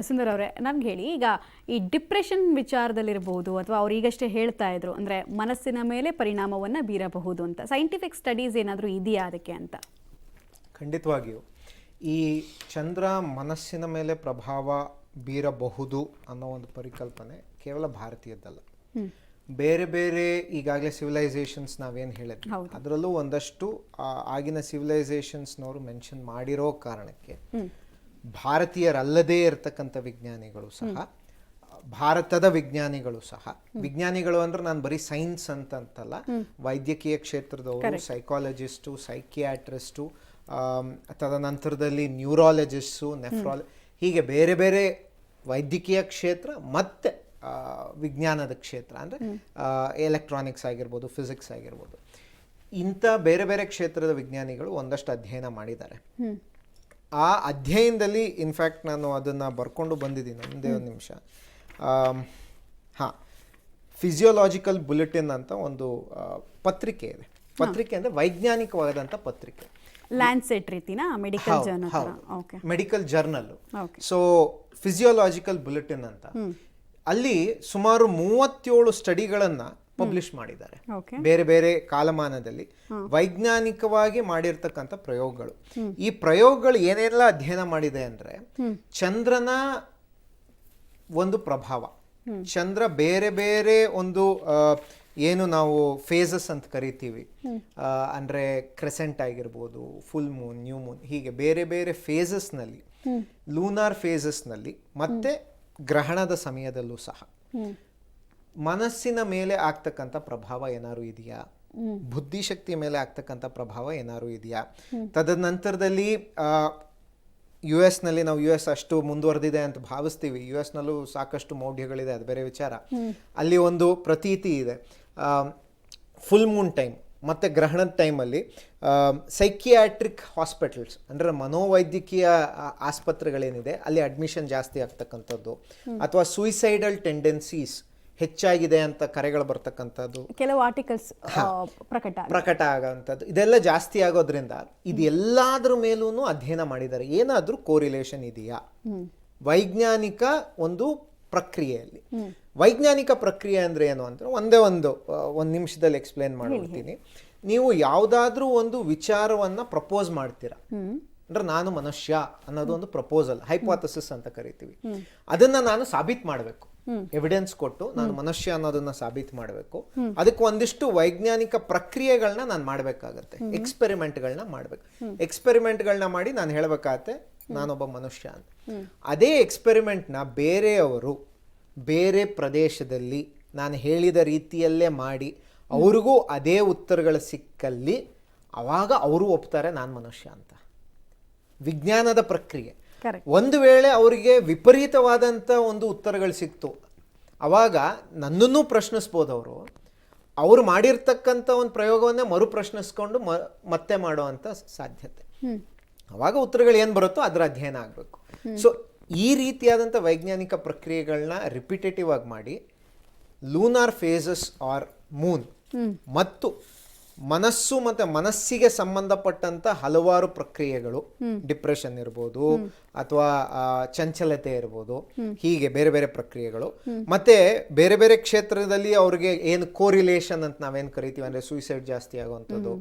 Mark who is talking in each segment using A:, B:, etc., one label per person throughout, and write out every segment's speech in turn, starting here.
A: ಸುಂದರ್ ಅವರೇ, ನಮ್ಗೆ ಹೇಳಿ, ಈಗ ಈ ಡಿಪ್ರೆಷನ್ ವಿಚಾರದಲ್ಲಿರ್ಬೋದು ಅಥವಾ ಅವ್ರು ಈಗಷ್ಟೇ ಹೇಳ್ತಾ ಇದ್ರು, ಅಂದರೆ ಮನಸ್ಸಿನ ಮೇಲೆ ಪರಿಣಾಮವನ್ನು ಬೀರಬಹುದು ಅಂತ, ಸೈಂಟಿಫಿಕ್ ಸ್ಟಡೀಸ್ ಏನಾದರೂ ಇದೆಯಾ ಅದಕ್ಕೆ ಅಂತ?
B: ಖಂಡಿತವಾಗಿಯೂ ಈ ಚಂದ್ರ ಮನಸ್ಸಿನ ಮೇಲೆ ಪ್ರಭಾವ ಬೀರಬಹುದು ಅನ್ನೋ ಒಂದು ಪರಿಕಲ್ಪನೆ ಕೇವಲ ಭಾರತೀಯದ್ದಲ್ಲ. ಬೇರೆ ಬೇರೆ ಈಗಾಗಲೇ ಸಿವಿಲೈಸೇಷನ್ಸ್ ನಾವೇನು ಹೇಳಿದ್ವಿ ಅದರಲ್ಲೂ ಒಂದಷ್ಟು ಆಗಿನ ಸಿವಿಲೈಸೇಷನ್ಸ್ನವರು ಮೆನ್ಷನ್ ಮಾಡಿರೋ ಕಾರಣಕ್ಕೆ ಭಾರತೀಯರಲ್ಲದೇ ಇರತಕ್ಕಂಥ ವಿಜ್ಞಾನಿಗಳು ಸಹ, ಭಾರತದ ವಿಜ್ಞಾನಿಗಳು ಸಹ, ವಿಜ್ಞಾನಿಗಳು ಅಂದ್ರೆ ನಾನು ಬರೀ ಸೈನ್ಸ್ ಅಂತಲ್ಲ, ವೈದ್ಯಕೀಯ ಕ್ಷೇತ್ರದವರು, ಸೈಕಾಲಜಿಸ್ಟು, ಸೈಕಿಯಾಟ್ರಿಸ್ಟು, ತದನಂತರದಲ್ಲಿ ನ್ಯೂರಾಲಜಿಸ್ಟು, ಹೀಗೆ ಬೇರೆ ಬೇರೆ ವೈದ್ಯಕೀಯ ಕ್ಷೇತ್ರ ಮತ್ತು ವಿಜ್ಞಾನದ ಕ್ಷೇತ್ರ ಅಂದರೆ ಎಲೆಕ್ಟ್ರಾನಿಕ್ಸ್ ಆಗಿರ್ಬೋದು, ಫಿಸಿಕ್ಸ್ ಆಗಿರ್ಬೋದು, ಇಂಥ ಬೇರೆ ಬೇರೆ ಕ್ಷೇತ್ರದ ವಿಜ್ಞಾನಿಗಳು ಒಂದಷ್ಟು ಅಧ್ಯಯನ ಮಾಡಿದ್ದಾರೆ. ಆ ಅಧ್ಯಯನದಲ್ಲಿ ಇನ್ಫ್ಯಾಕ್ಟ್ ನಾನು ಅದನ್ನು ಬರ್ಕೊಂಡು ಬಂದಿದ್ದೀನಿ, ಒಂದೇ ಒಂದು ನಿಮಿಷ. ಫಿಸಿಯೋಲಾಜಿಕಲ್ ಬುಲೆಟಿನ್ ಅಂತ ಒಂದು ಪತ್ರಿಕೆ ಇದೆ. ಪತ್ರಿಕೆ ಅಂದರೆ ವೈಜ್ಞಾನಿಕವಾದಂಥ ಪತ್ರಿಕೆ,
A: ಲ್ಯಾನ್ಸೆಟ್ ರೀತಿನಾ? Medical journal?
B: Medical journal. So physiological bulletin ಅಂತ, ಅಲ್ಲಿ ಸುಮಾರು 37 ಸ್ಟಡಿಗಳನ್ನು ಪಬ್ಲಿಷ್ ಮಾಡಿದ್ದಾರೆ ಬೇರೆ ಬೇರೆ ಕಾಲಮಾನದಲ್ಲಿ, ವೈಜ್ಞಾನಿಕವಾಗಿ ಮಾಡಿರ್ತಕ್ಕಂಥ ಪ್ರಯೋಗಗಳು. ಈ ಪ್ರಯೋಗಗಳು ಏನೆಲ್ಲ ಅಧ್ಯಯನ ಮಾಡಿದೆ ಅಂದರೆ, ಚಂದ್ರನ ಒಂದು ಪ್ರಭಾವ, ಚಂದ್ರ ಬೇರೆ ಬೇರೆ ಒಂದು ಏನು ನಾವು ಫೇಸಸ್ ಅಂತ ಕರಿತೀವಿ, ಅಂದರೆ ಕ್ರೆಸೆಂಟ್ ಆಗಿರ್ಬೋದು, ಫುಲ್ ಮೂನ್, ನ್ಯೂ ಮೂನ್, ಹೀಗೆ ಬೇರೆ ಬೇರೆ ಫೇಸಸ್ನಲ್ಲಿ, ಲೂನಾರ್ ಫೇಸಸ್ನಲ್ಲಿ ಮತ್ತೆ ಗ್ರಹಣದ ಸಮಯದಲ್ಲೂ ಸಹ ಮನಸ್ಸಿನ ಮೇಲೆ ಆಗ್ತಕ್ಕಂಥ ಪ್ರಭಾವ ಏನಾದ್ರು ಇದೆಯಾ, ಬುದ್ಧಿಶಕ್ತಿಯ ಮೇಲೆ ಆಗ್ತಕ್ಕಂಥ ಪ್ರಭಾವ ಏನಾದ್ರು ಇದೆಯಾ. ತದನಂತರದಲ್ಲಿ US ನಲ್ಲಿ, ನಾವು US ಅಷ್ಟು ಮುಂದುವರೆದಿದೆ ಅಂತ ಭಾವಿಸ್ತೀವಿ, US ನಲ್ಲೂ ಸಾಕಷ್ಟು ಮೌಢ್ಯಗಳಿದೆ, ಅದು ಬೇರೆ ವಿಚಾರ. ಅಲ್ಲಿ ಒಂದು ಪ್ರತೀತಿ ಇದೆ, ಫುಲ್ ಮೂನ್ ಟೈಮ್ ಮತ್ತು ಗ್ರಹಣದ ಟೈಮಲ್ಲಿ ಸೈಕಿಯಾಟ್ರಿಕ್ ಹಾಸ್ಪಿಟಲ್ಸ್ ಅಂದರೆ ಮನೋವೈದ್ಯಕೀಯ ಆಸ್ಪತ್ರೆಗಳೇನಿದೆ ಅಲ್ಲಿ ಅಡ್ಮಿಷನ್ ಜಾಸ್ತಿ ಆಗ್ತಕ್ಕಂಥದ್ದು, ಅಥವಾ ಸೂಯಿಸೈಡಲ್ ಹೆಚ್ಚಾಗಿದೆ ಅಂತ ಕರೆಗಳು ಬರ್ತಕ್ಕಂಥದ್ದು,
A: ಕೆಲವು ಆರ್ಟಿಕಲ್ಸ್
B: ಪ್ರಕಟ ಆಗೋಂಥದ್ದು, ಇದೆಲ್ಲ ಜಾಸ್ತಿ ಆಗೋದ್ರಿಂದ ಇದೆಲ್ಲದ್ರ ಮೇಲೂ ಅಧ್ಯಯನ ಮಾಡಿದ್ದಾರೆ. ಏನಾದರೂ ಕೋರಿಲೇಷನ್ ಇದೆಯಾ ವೈಜ್ಞಾನಿಕ ಒಂದು ಪ್ರಕ್ರಿಯೆಯಲ್ಲಿ. ವೈಜ್ಞಾನಿಕ ಪ್ರಕ್ರಿಯೆ ಅಂದರೆ ಏನು ಅಂದರೆ, ಒಂದು ನಿಮಿಷದಲ್ಲಿ ಎಕ್ಸ್ಪ್ಲೇನ್ ಮಾಡ್ಬಿಡ್ತೀನಿ. ನೀವು ಯಾವುದಾದ್ರೂ ಒಂದು ವಿಚಾರವನ್ನು ಪ್ರಪೋಸ್ ಮಾಡ್ತೀರಾ, ಅಂದ್ರೆ ನಾನು ಮನುಷ್ಯ ಅನ್ನೋದು ಒಂದು ಪ್ರಪೋಸಲ್, ಹೈಪೋಥಸಿಸ್ ಅಂತ ಕರಿತೀವಿ. ಅದನ್ನ ನಾನು ಸಾಬೀತು ಮಾಡಬೇಕು, ಎವಿಡೆನ್ಸ್ ಕೊಟ್ಟು ನಾನು ಮನುಷ್ಯ ಅನ್ನೋದನ್ನ ಸಾಬೀತು ಮಾಡಬೇಕು. ಅದಕ್ಕೆ ಒಂದಿಷ್ಟು ವೈಜ್ಞಾನಿಕ ಪ್ರಕ್ರಿಯೆಗಳನ್ನ ನಾನು ಮಾಡಬೇಕಾಗತ್ತೆ, ಎಕ್ಸ್ಪೆರಿಮೆಂಟ್ಗಳನ್ನ ಮಾಡಬೇಕು. ಎಕ್ಸ್ಪೆರಿಮೆಂಟ್ಗಳನ್ನ ಮಾಡಿ ನಾನು ಹೇಳಬೇಕಾಗತ್ತೆ ನಾನೊಬ್ಬ ಮನುಷ್ಯ ಅಂತ. ಅದೇ ಎಕ್ಸ್ಪೆರಿಮೆಂಟ್ನ ಬೇರೆಯವರು ಬೇರೆ ಪ್ರದೇಶದಲ್ಲಿ ನಾನು ಹೇಳಿದ ರೀತಿಯಲ್ಲೇ ಮಾಡಿ ಅವ್ರಿಗೂ ಅದೇ ಉತ್ತರಗಳು ಸಿಕ್ಕಲ್ಲಿ ಅವಾಗ ಅವರು ಒಪ್ತಾರೆ ನಾನು ಮನುಷ್ಯ ಅಂತ. ವಿಜ್ಞಾನದ ಪ್ರಕ್ರಿಯೆ. ಒಂದು ವೇಳೆ ಅವರಿಗೆ ವಿಪರೀತವಾದಂಥ ಒಂದು ಉತ್ತರಗಳು ಸಿಕ್ತು, ಅವಾಗ ನನ್ನನ್ನು ಪ್ರಶ್ನಿಸ್ಬೋದು, ಅವರು ಮಾಡಿರ್ತಕ್ಕಂಥ ಒಂದು ಪ್ರಯೋಗವನ್ನೇ ಮರು ಪ್ರಶ್ನಿಸ್ಕೊಂಡು ಮತ್ತೆ ಮಾಡೋ ಅಂಥ ಸಾಧ್ಯತೆ. ಅವಾಗ ಉತ್ತರಗಳು ಏನು ಬರುತ್ತೋ ಅದರ ಅಧ್ಯಯನ ಆಗಬೇಕು. ಸೊ ಈ ರೀತಿಯಾದಂಥ ವೈಜ್ಞಾನಿಕ ಪ್ರಕ್ರಿಯೆಗಳನ್ನ ರಿಪಿಟೇಟಿವ್ ಆಗಿ ಮಾಡಿ ಲೂನಾರ್ ಫೇಸಸ್ ಆರ್ ಮೂನ್ ಮತ್ತು ಮನಸ್ಸು ಮತ್ತು ಮನಸ್ಸಿಗೆ ಸಂಬಂಧಪಟ್ಟಂಥ ಹಲವಾರು ಪ್ರಕ್ರಿಯೆಗಳು, ಡಿಪ್ರೆಷನ್ ಇರ್ಬೋದು ಅಥವಾ ಚಂಚಲತೆ ಇರ್ಬೋದು, ಹೀಗೆ ಬೇರೆ ಬೇರೆ ಪ್ರಕ್ರಿಯೆಗಳು, ಮತ್ತೆ ಬೇರೆ ಬೇರೆ ಕ್ಷೇತ್ರದಲ್ಲಿ ಅವ್ರಿಗೆ ಏನು ಕೋರಿಲೇಷನ್ ಅಂತ ನಾವೇನು ಕರಿತೀವಿ ಅಂದರೆ ಸೂಯಿಸೈಡ್ ಜಾಸ್ತಿ ಆಗುವಂಥದ್ದು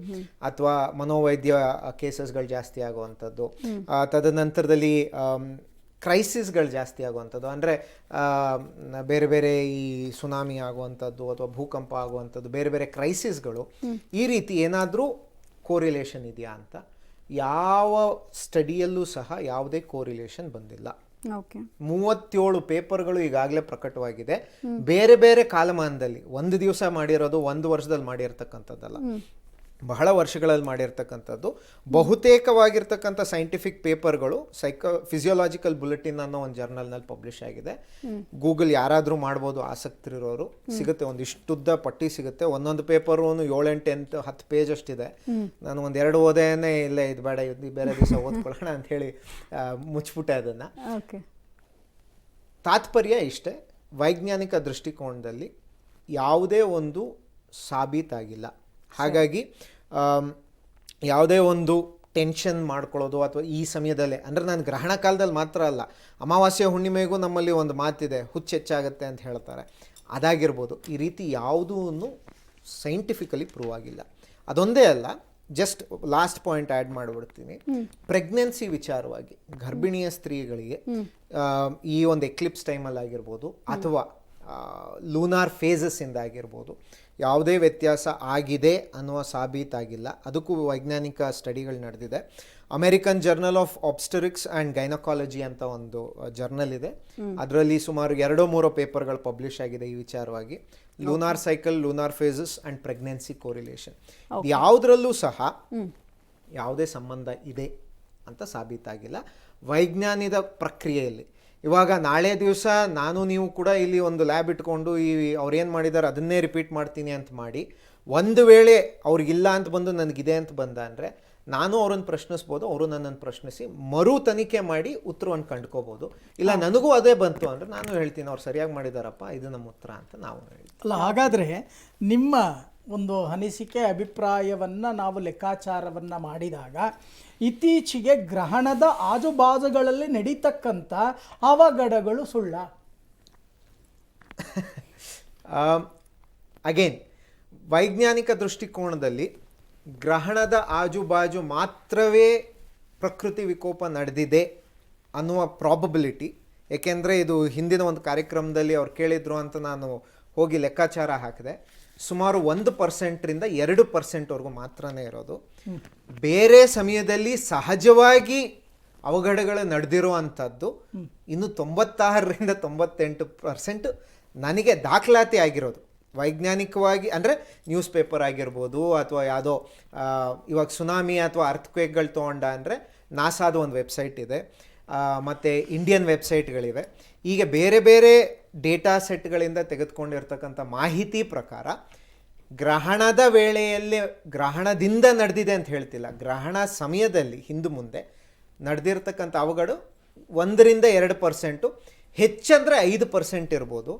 B: ಅಥವಾ ಮನೋವೈದ್ಯ ಕೇಸಸ್ಗಳು ಜಾಸ್ತಿ ಆಗುವಂಥದ್ದು, ತದನಂತರದಲ್ಲಿ ಕ್ರೈಸಿಸ್ಗಳು ಜಾಸ್ತಿ ಆಗುವಂಥದ್ದು, ಅಂದರೆ ಬೇರೆ ಬೇರೆ ಈ ಸುನಾಮಿ ಆಗುವಂಥದ್ದು ಅಥವಾ ಭೂಕಂಪ ಆಗುವಂಥದ್ದು, ಬೇರೆ ಬೇರೆ ಕ್ರೈಸಿಸ್ಗಳು, ಈ ರೀತಿ ಏನಾದರೂ ಕೋರಿಲೇಷನ್ ಇದೆಯಾ ಅಂತ ಯಾವ ಸ್ಟಡಿಯಲ್ಲೂ ಸಹ ಯಾವುದೇ ಕೋರಿಲೇಷನ್ ಬಂದಿಲ್ಲ. 37 ಪೇಪರ್ಗಳು ಈಗಾಗಲೇ ಪ್ರಕಟವಾಗಿದೆ, ಬೇರೆ ಬೇರೆ ಕಾಲಮಾನದಲ್ಲಿ, ಒಂದು ದಿವಸ ಮಾಡಿರೋದು, ಒಂದು ವರ್ಷದಲ್ಲಿ ಮಾಡಿರ್ತಕ್ಕಂಥದ್ದಲ್ಲ, ಬಹಳ ವರ್ಷಗಳಲ್ಲಿ ಮಾಡಿರ್ತಕ್ಕಂಥದ್ದು. ಬಹುತೇಕವಾಗಿರ್ತಕ್ಕಂಥ ಸೈಂಟಿಫಿಕ್ ಪೇಪರ್ಗಳು ಫಿಸಿಯೋಲಾಜಿಕಲ್ ಬುಲೆಟಿನ್ ಅನ್ನೋ ಒಂದು ಜರ್ನಲ್ನಲ್ಲಿ ಪಬ್ಲಿಷ್ ಆಗಿದೆ. ಗೂಗಲ್ ಯಾರಾದರೂ ಮಾಡ್ಬೋದು, ಆಸಕ್ತಿ ಇರೋರು, ಸಿಗುತ್ತೆ, ಒಂದಿಷ್ಟುದ್ದ ಪಟ್ಟಿ ಸಿಗುತ್ತೆ. ಒಂದೊಂದು ಪೇಪರು 7, 8, 10 ಪೇಜ್ ಅಷ್ಟಿದೆ. ನಾನು 1-2 ಓದೇನೆ, ಇಲ್ಲ ಇದು ಬೇಡ, ಇದು ಬೇರೆ ದಿವಸ ಓದ್ಕೊಳ್ಳೋಣ ಅಂತ ಹೇಳಿ ಮುಚ್ಚಿಬಿಟ್ಟೆ ಅದನ್ನು. ತಾತ್ಪರ್ಯ ಇಷ್ಟೇ, ವೈಜ್ಞಾನಿಕ ದೃಷ್ಟಿಕೋನದಲ್ಲಿ ಯಾವುದೇ ಒಂದು ಸಾಬೀತಾಗಿಲ್ಲ. ಹಾಗಾಗಿ ಯಾವುದೇ ಒಂದು ಟೆನ್ಷನ್ ಮಾಡ್ಕೊಳ್ಳೋದು ಅಥವಾ ಈ ಸಮಯದಲ್ಲೇ, ಅಂದರೆ ನಾನು ಗ್ರಹಣ ಕಾಲದಲ್ಲಿ ಮಾತ್ರ ಅಲ್ಲ, ಅಮಾವಾಸ್ಯೆ ಹುಣ್ಣಿಮೆಗೂ ನಮ್ಮಲ್ಲಿ ಒಂದು ಮಾತಿದೆ, ಹುಚ್ಚು ಹೆಚ್ಚಾಗುತ್ತೆ ಅಂತ ಹೇಳ್ತಾರೆ, ಅದಾಗಿರ್ಬೋದು. ಈ ರೀತಿ ಯಾವುದೂ ಸೈಂಟಿಫಿಕಲಿ ಪ್ರೂವ್ ಆಗಿಲ್ಲ. ಅದೊಂದೇ ಅಲ್ಲ, ಜಸ್ಟ್ ಲಾಸ್ಟ್ ಪಾಯಿಂಟ್ ಆ್ಯಡ್ ಮಾಡಿಬಿಡ್ತೀನಿ. ಪ್ರೆಗ್ನೆನ್ಸಿ ವಿಚಾರವಾಗಿ ಗರ್ಭಿಣಿಯ ಸ್ತ್ರೀಗಳಿಗೆ ಈ ಒಂದು ಎಕ್ಲಿಪ್ಸ್ ಟೈಮಲ್ಲಿ ಆಗಿರ್ಬೋದು ಅಥವಾ ಲೂನಾರ್ ಫೇಸಸ್ಸಿಂದ ಆಗಿರ್ಬೋದು ಯಾವುದೇ ವ್ಯತ್ಯಾಸ ಆಗಿದೆ ಅನ್ನುವ ಸಾಬೀತಾಗಿಲ್ಲ. ಅದಕ್ಕೂ ವೈಜ್ಞಾನಿಕ ಸ್ಟಡಿಗಳು ನಡೆದಿದೆ. American journal of obstetrics and gynaecology ಅಂತ ಒಂದು ಜರ್ನಲ್ ಇದೆ, ಅದರಲ್ಲಿ ಸುಮಾರು 2-3 ಪೇಪರ್ಗಳು ಪಬ್ಲಿಷ್ ಆಗಿದೆ ಈ ವಿಚಾರವಾಗಿ. Lunar cycle, lunar phases and pregnancy correlation, ಯಾವುದರಲ್ಲೂ ಸಹ ಯಾವುದೇ ಸಂಬಂಧ ಇದೆ ಅಂತ ಸಾಬೀತಾಗಿಲ್ಲ ವೈಜ್ಞಾನಿಕ ಪ್ರಕ್ರಿಯೆಯಲ್ಲಿ. ಇವಾಗ ನಾಳೆ ದಿವಸ ನಾನು ನೀವು ಕೂಡ ಇಲ್ಲಿ ಒಂದು ಲ್ಯಾಬ್ ಇಟ್ಕೊಂಡು ಅವ್ರೇನು ಮಾಡಿದ್ದಾರೆ ಅದನ್ನೇ ರಿಪೀಟ್ ಮಾಡ್ತೀನಿ ಅಂತ ಮಾಡಿ, ಒಂದು ವೇಳೆ ಅವ್ರಿಗಿಲ್ಲ ಅಂತ ಬಂದು ನನಗಿದೆ ಅಂತ ಬಂದ ಅಂದರೆ ನಾನು ಅವ್ರನ್ನ ಪ್ರಶ್ನಿಸ್ಬೋದು, ಅವರು ನನ್ನನ್ನು ಪ್ರಶ್ನಿಸಿ ಮರು ತನಿಖೆ ಮಾಡಿ ಉತ್ತರವನ್ನು ಕಂಡುಕೋಬೋದು. ಇಲ್ಲ ನನಗೂ ಅದೇ ಬಂತು ಅಂದರೆ ನಾನು ಹೇಳ್ತೀನಿ ಅವ್ರು ಸರಿಯಾಗಿ ಮಾಡಿದಾರಪ್ಪ, ಇದು ನಮ್ಮ ಉತ್ತರ ಅಂತ ನಾವು ಹೇಳ್ತೀವಿ.
C: ಅಲ್ಲ, ಹಾಗಾದರೆ ನಿಮ್ಮ ಒಂದು ಅನಿಸಿಕೆ ಅಭಿಪ್ರಾಯವನ್ನು ನಾವು ಲೆಕ್ಕಾಚಾರವನ್ನು ಮಾಡಿದಾಗ ಇತ್ತೀಚೆಗೆ ಗ್ರಹಣದ ಆಜುಬಾಜುಗಳಲ್ಲಿ ನಡೀತಕ್ಕಂಥ ಅವಘಡಗಳು ಸುಳ್ಳ?
B: ಅಗೇನ್, ವೈಜ್ಞಾನಿಕ ದೃಷ್ಟಿಕೋನದಲ್ಲಿ ಗ್ರಹಣದ ಆಜುಬಾಜು ಮಾತ್ರವೇ ಪ್ರಕೃತಿ ವಿಕೋಪ ನಡೆದಿದೆ ಅನ್ನುವ ಪ್ರಾಬಬಿಲಿಟಿ, ಏಕೆಂದರೆ ಇದು ಹಿಂದಿನ ಒಂದು ಕಾರ್ಯಕ್ರಮದಲ್ಲಿ ಅವ್ರು ಕೇಳಿದ್ರು ಅಂತ ನಾನು ಹೋಗಿ ಲೆಕ್ಕಾಚಾರ ಹಾಕಿದೆ, ಸುಮಾರು 1%ರಿಂದ 2%ವರೆಗೂ ಮಾತ್ರನೇ ಇರೋದು. ಬೇರೆ ಸಮಯದಲ್ಲಿ ಸಹಜವಾಗಿ ಅವಘಡಗಳು ನಡೆದಿರೋ ಅಂಥದ್ದು ಇನ್ನು 96ರಿಂದ 98% ನನಗೆ ದಾಖಲಾತಿ ಆಗಿರೋದು ವೈಜ್ಞಾನಿಕವಾಗಿ. ಅಂದರೆ ನ್ಯೂಸ್ ಪೇಪರ್ ಆಗಿರ್ಬೋದು ಅಥವಾ ಯಾವುದೋ ಇವಾಗ ಸುನಾಮಿ ಅಥವಾ ಅರ್ಥಕ್ವೇಕ್ಗಳು ತೊಗೊಂಡ ಅಂದರೆ ನಾಸಾದ ಒಂದು ವೆಬ್ಸೈಟ್ ಇದೆ, ಮತ್ತು ಇಂಡಿಯನ್ ವೆಬ್ಸೈಟ್ಗಳಿವೆ. ಈಗ ಬೇರೆ ಬೇರೆ ಡೇಟಾ ಸೆಟ್ಗಳಿಂದ ತೆಗೆದುಕೊಂಡಿರ್ತಕ್ಕಂಥ ಮಾಹಿತಿ ಪ್ರಕಾರ ಗ್ರಹಣದ ವೇಳೆಯಲ್ಲಿ, ಗ್ರಹಣದಿಂದ ನಡೆದಿದೆ ಅಂತ ಹೇಳ್ತಿಲ್ಲ, ಗ್ರಹಣ ಸಮಯದಲ್ಲಿ ಹಿಂದೆ ಮುಂದೆ ನಡೆದಿರ್ತಕ್ಕಂಥ ಅವಘಡ 1-2%, ಹೆಚ್ಚಂದರೆ 5% ಇರ್ಬೋದು.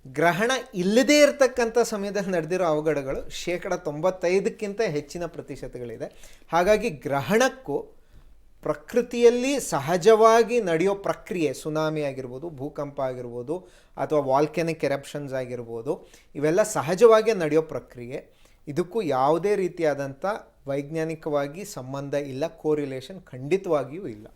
B: ಗ್ರಹಣ ಇಲ್ಲದೇ ಇರತಕ್ಕಂಥ ಸಮಯದಲ್ಲಿ ನಡೆದಿರೋ ಅವಘಡಗಳು 95%ಕ್ಕಿಂತ ಹೆಚ್ಚಿನ ಪ್ರತಿಶತಗಳಿದೆ. ಹಾಗಾಗಿ ಗ್ರಹಣಕ್ಕೂ ಪ್ರಕೃತಿಯಲ್ಲಿ ಸಹಜವಾಗಿ ನಡೆಯೋ ಪ್ರಕ್ರಿಯೆ, ಸುನಾಮಿ ಆಗಿರ್ಬೋದು, ಭೂಕಂಪ ಆಗಿರ್ಬೋದು ಅಥವಾ ವಾಲ್ಕೆನಿಕ್ ಎರಪ್ಷನ್ಸ್ ಆಗಿರ್ಬೋದು, ಇವೆಲ್ಲ ಸಹಜವಾಗಿ ನಡೆಯೋ ಪ್ರಕ್ರಿಯೆ. ಇದಕ್ಕೂ ಯಾವುದೇ ರೀತಿಯಾದಂಥ ವೈಜ್ಞಾನಿಕವಾಗಿ ಸಂಬಂಧ ಇಲ್ಲ, ಕೋರಿಲೇಷನ್ ಖಂಡಿತವಾಗಿಯೂ ಇಲ್ಲ.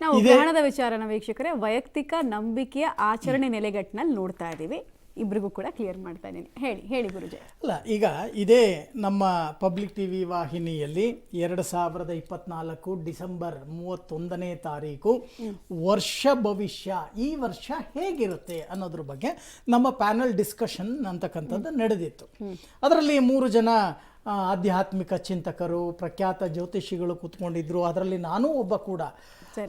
A: ನಾವು ಗ್ರಹಣದ ವಿಚಾರನ ವೀಕ್ಷಕರೇ ವೈಯಕ್ತಿಕ ನಂಬಿಕೆಯ ಆಚರಣೆ ನೆಲೆಗಟ್ಟಿನಲ್ಲಿ ನೋಡ್ತಾ ಇದ್ದೀವಿ. ಇಬ್ಬರಿಗೂ ಕೂಡ ಕ್ಲಿಯರ್ ಮಾಡ್ತಾ ಇದ್ದೀನಿ. ಹೇಳಿ ಗುರುಜಿ.
C: ಅಲ್ಲ, ಈಗ ಇದೇ ನಮ್ಮ ಪಬ್ಲಿಕ್ ಟಿವಿ ವಾಹಿನಿಯಲ್ಲಿ 2024 ಡಿಸೆಂಬರ್ 31ನೇ ತಾರೀಕು ವರ್ಷ ಭವಿಷ್ಯ, ಈ ವರ್ಷ ಹೇಗಿರುತ್ತೆ ಅನ್ನೋದ್ರ ಬಗ್ಗೆ ನಮ್ಮ ಪ್ಯಾನಲ್ ಡಿಸ್ಕಷನ್ ಅಂತಕ್ಕಂಥದ್ದು ನಡೆದಿತ್ತು. ಅದರಲ್ಲಿ 3 ಜನ ಆಧ್ಯಾತ್ಮಿಕ ಚಿಂತಕರು, ಪ್ರಖ್ಯಾತ ಜ್ಯೋತಿಷಿಗಳು ಕೂತ್ಕೊಂಡಿದ್ರು. ಅದರಲ್ಲಿ ನಾನು ಒಬ್ಬ ಕೂಡ.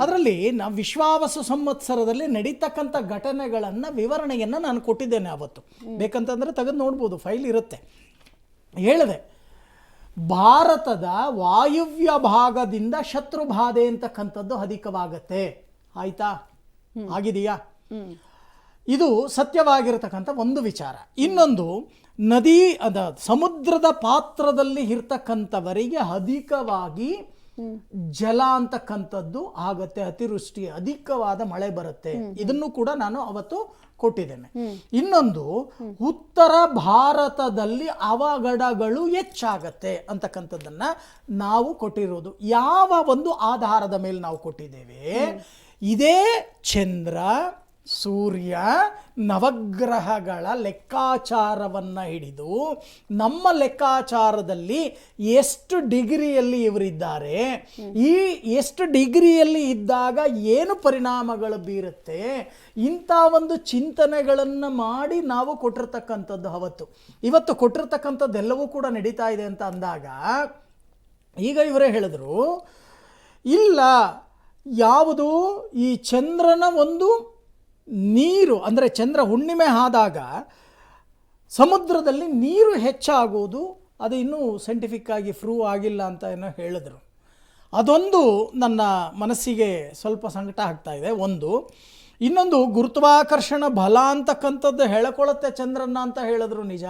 C: ಅದರಲ್ಲಿ ನಾವು ವಿಶ್ವಾವಸು ಸಂವತ್ಸರದಲ್ಲಿ ನಡೀತಕ್ಕಂಥ ಘಟನೆಗಳನ್ನು ವಿವರಣೆಯನ್ನು ನಾನು ಕೊಟ್ಟಿದ್ದೇನೆ ಅವತ್ತು. ಬೇಕಂತಂದರೆ ತೆಗೆದು ನೋಡ್ಬೋದು, ಫೈಲ್ ಇರುತ್ತೆ. ಹೇಳಿದೆ, ಭಾರತದ ವಾಯುವ್ಯ ಭಾಗದಿಂದ ಶತ್ರು ಬಾಧೆ ಅಂತಕ್ಕಂಥದ್ದು ಅಧಿಕವಾಗತ್ತೆ. ಆಯ್ತಾ? ಆಗಿದೆಯಾ? ಇದು ಸತ್ಯವಾಗಿರತಕ್ಕಂಥ ಒಂದು ವಿಚಾರ. ಇನ್ನೊಂದು, ನದಿ ಸಮುದ್ರದ ಪಾತ್ರದಲ್ಲಿ ಇರ್ತಕ್ಕಂಥವರಿಗೆ ಅಧಿಕವಾಗಿ ಜಲ ಅಂತಕ್ಕಂಥದ್ದು ಆಗತ್ತೆ, ಅತಿವೃಷ್ಟಿ, ಅಧಿಕವಾದ ಮಳೆ ಬರುತ್ತೆ. ಇದನ್ನು ಕೂಡ ನಾನು ಅವತ್ತು ಕೊಟ್ಟಿದ್ದೇನೆ. ಇನ್ನೊಂದು, ಉತ್ತರ ಭಾರತದಲ್ಲಿ ಅವಘಡಗಳು ಹೆಚ್ಚಾಗತ್ತೆ ಅಂತಕ್ಕಂಥದ್ದನ್ನ ನಾವು ಕೊಟ್ಟಿರೋದು. ಯಾವ ಒಂದು ಆಧಾರದ ಮೇಲೆ ನಾವು ಕೊಟ್ಟಿದ್ದೇವೆ? ಇದೇ ಚಂದ್ರ, ಸೂರ್ಯ, ನವಗ್ರಹಗಳ ಲೆಕ್ಕಾಚಾರವನ್ನು ಹಿಡಿದು ನಮ್ಮ ಲೆಕ್ಕಾಚಾರದಲ್ಲಿ ಎಷ್ಟು ಡಿಗ್ರಿಯಲ್ಲಿ ಇವರಿದ್ದಾರೆ, ಈ ಎಷ್ಟು ಡಿಗ್ರಿಯಲ್ಲಿ ಇದ್ದಾಗ ಏನು ಪರಿಣಾಮಗಳು ಬೀರುತ್ತೆ, ಇಂಥ ಒಂದು ಚಿಂತನೆಗಳನ್ನು ಮಾಡಿ ನಾವು ಕೊಟ್ಟಿರ್ತಕ್ಕಂಥದ್ದು ಅವತ್ತು. ಇವತ್ತು ಕೊಟ್ಟಿರ್ತಕ್ಕಂಥದ್ದೆಲ್ಲವೂ ಕೂಡ ನಡೀತಾ ಇದೆ ಅಂತ ಅಂದಾಗ ಈಗ ಇವರೇ ಹೇಳಿದ್ರು, ಇಲ್ಲ, ಯಾವುದು ಈ ಚಂದ್ರನ ಒಂದು ನೀರು, ಅಂದರೆ ಚಂದ್ರ ಹುಣ್ಣಿಮೆ ಆದಾಗ ಸಮುದ್ರದಲ್ಲಿ ನೀರು ಹೆಚ್ಚಾಗುವುದು, ಅದು ಇನ್ನೂ ಸೈಂಟಿಫಿಕ್ ಆಗಿ ಪ್ರೂವ್ ಆಗಿಲ್ಲ ಅಂತ ಏನೋ ಹೇಳಿದ್ರು. ಅದೊಂದು ನನ್ನ ಮನಸ್ಸಿಗೆ ಸ್ವಲ್ಪ ಸಂಕಟ ಆಗ್ತಾ ಇದೆ. ಒಂದು. ಇನ್ನೊಂದು, ಗುರುತ್ವಾಕರ್ಷಣ ಬಲ ಅಂತಕ್ಕಂಥದ್ದು ಹೇಳ್ಕೊಳ್ಳುತ್ತೆ ಚಂದ್ರನ ಅಂತ ಹೇಳಿದ್ರು, ನಿಜ.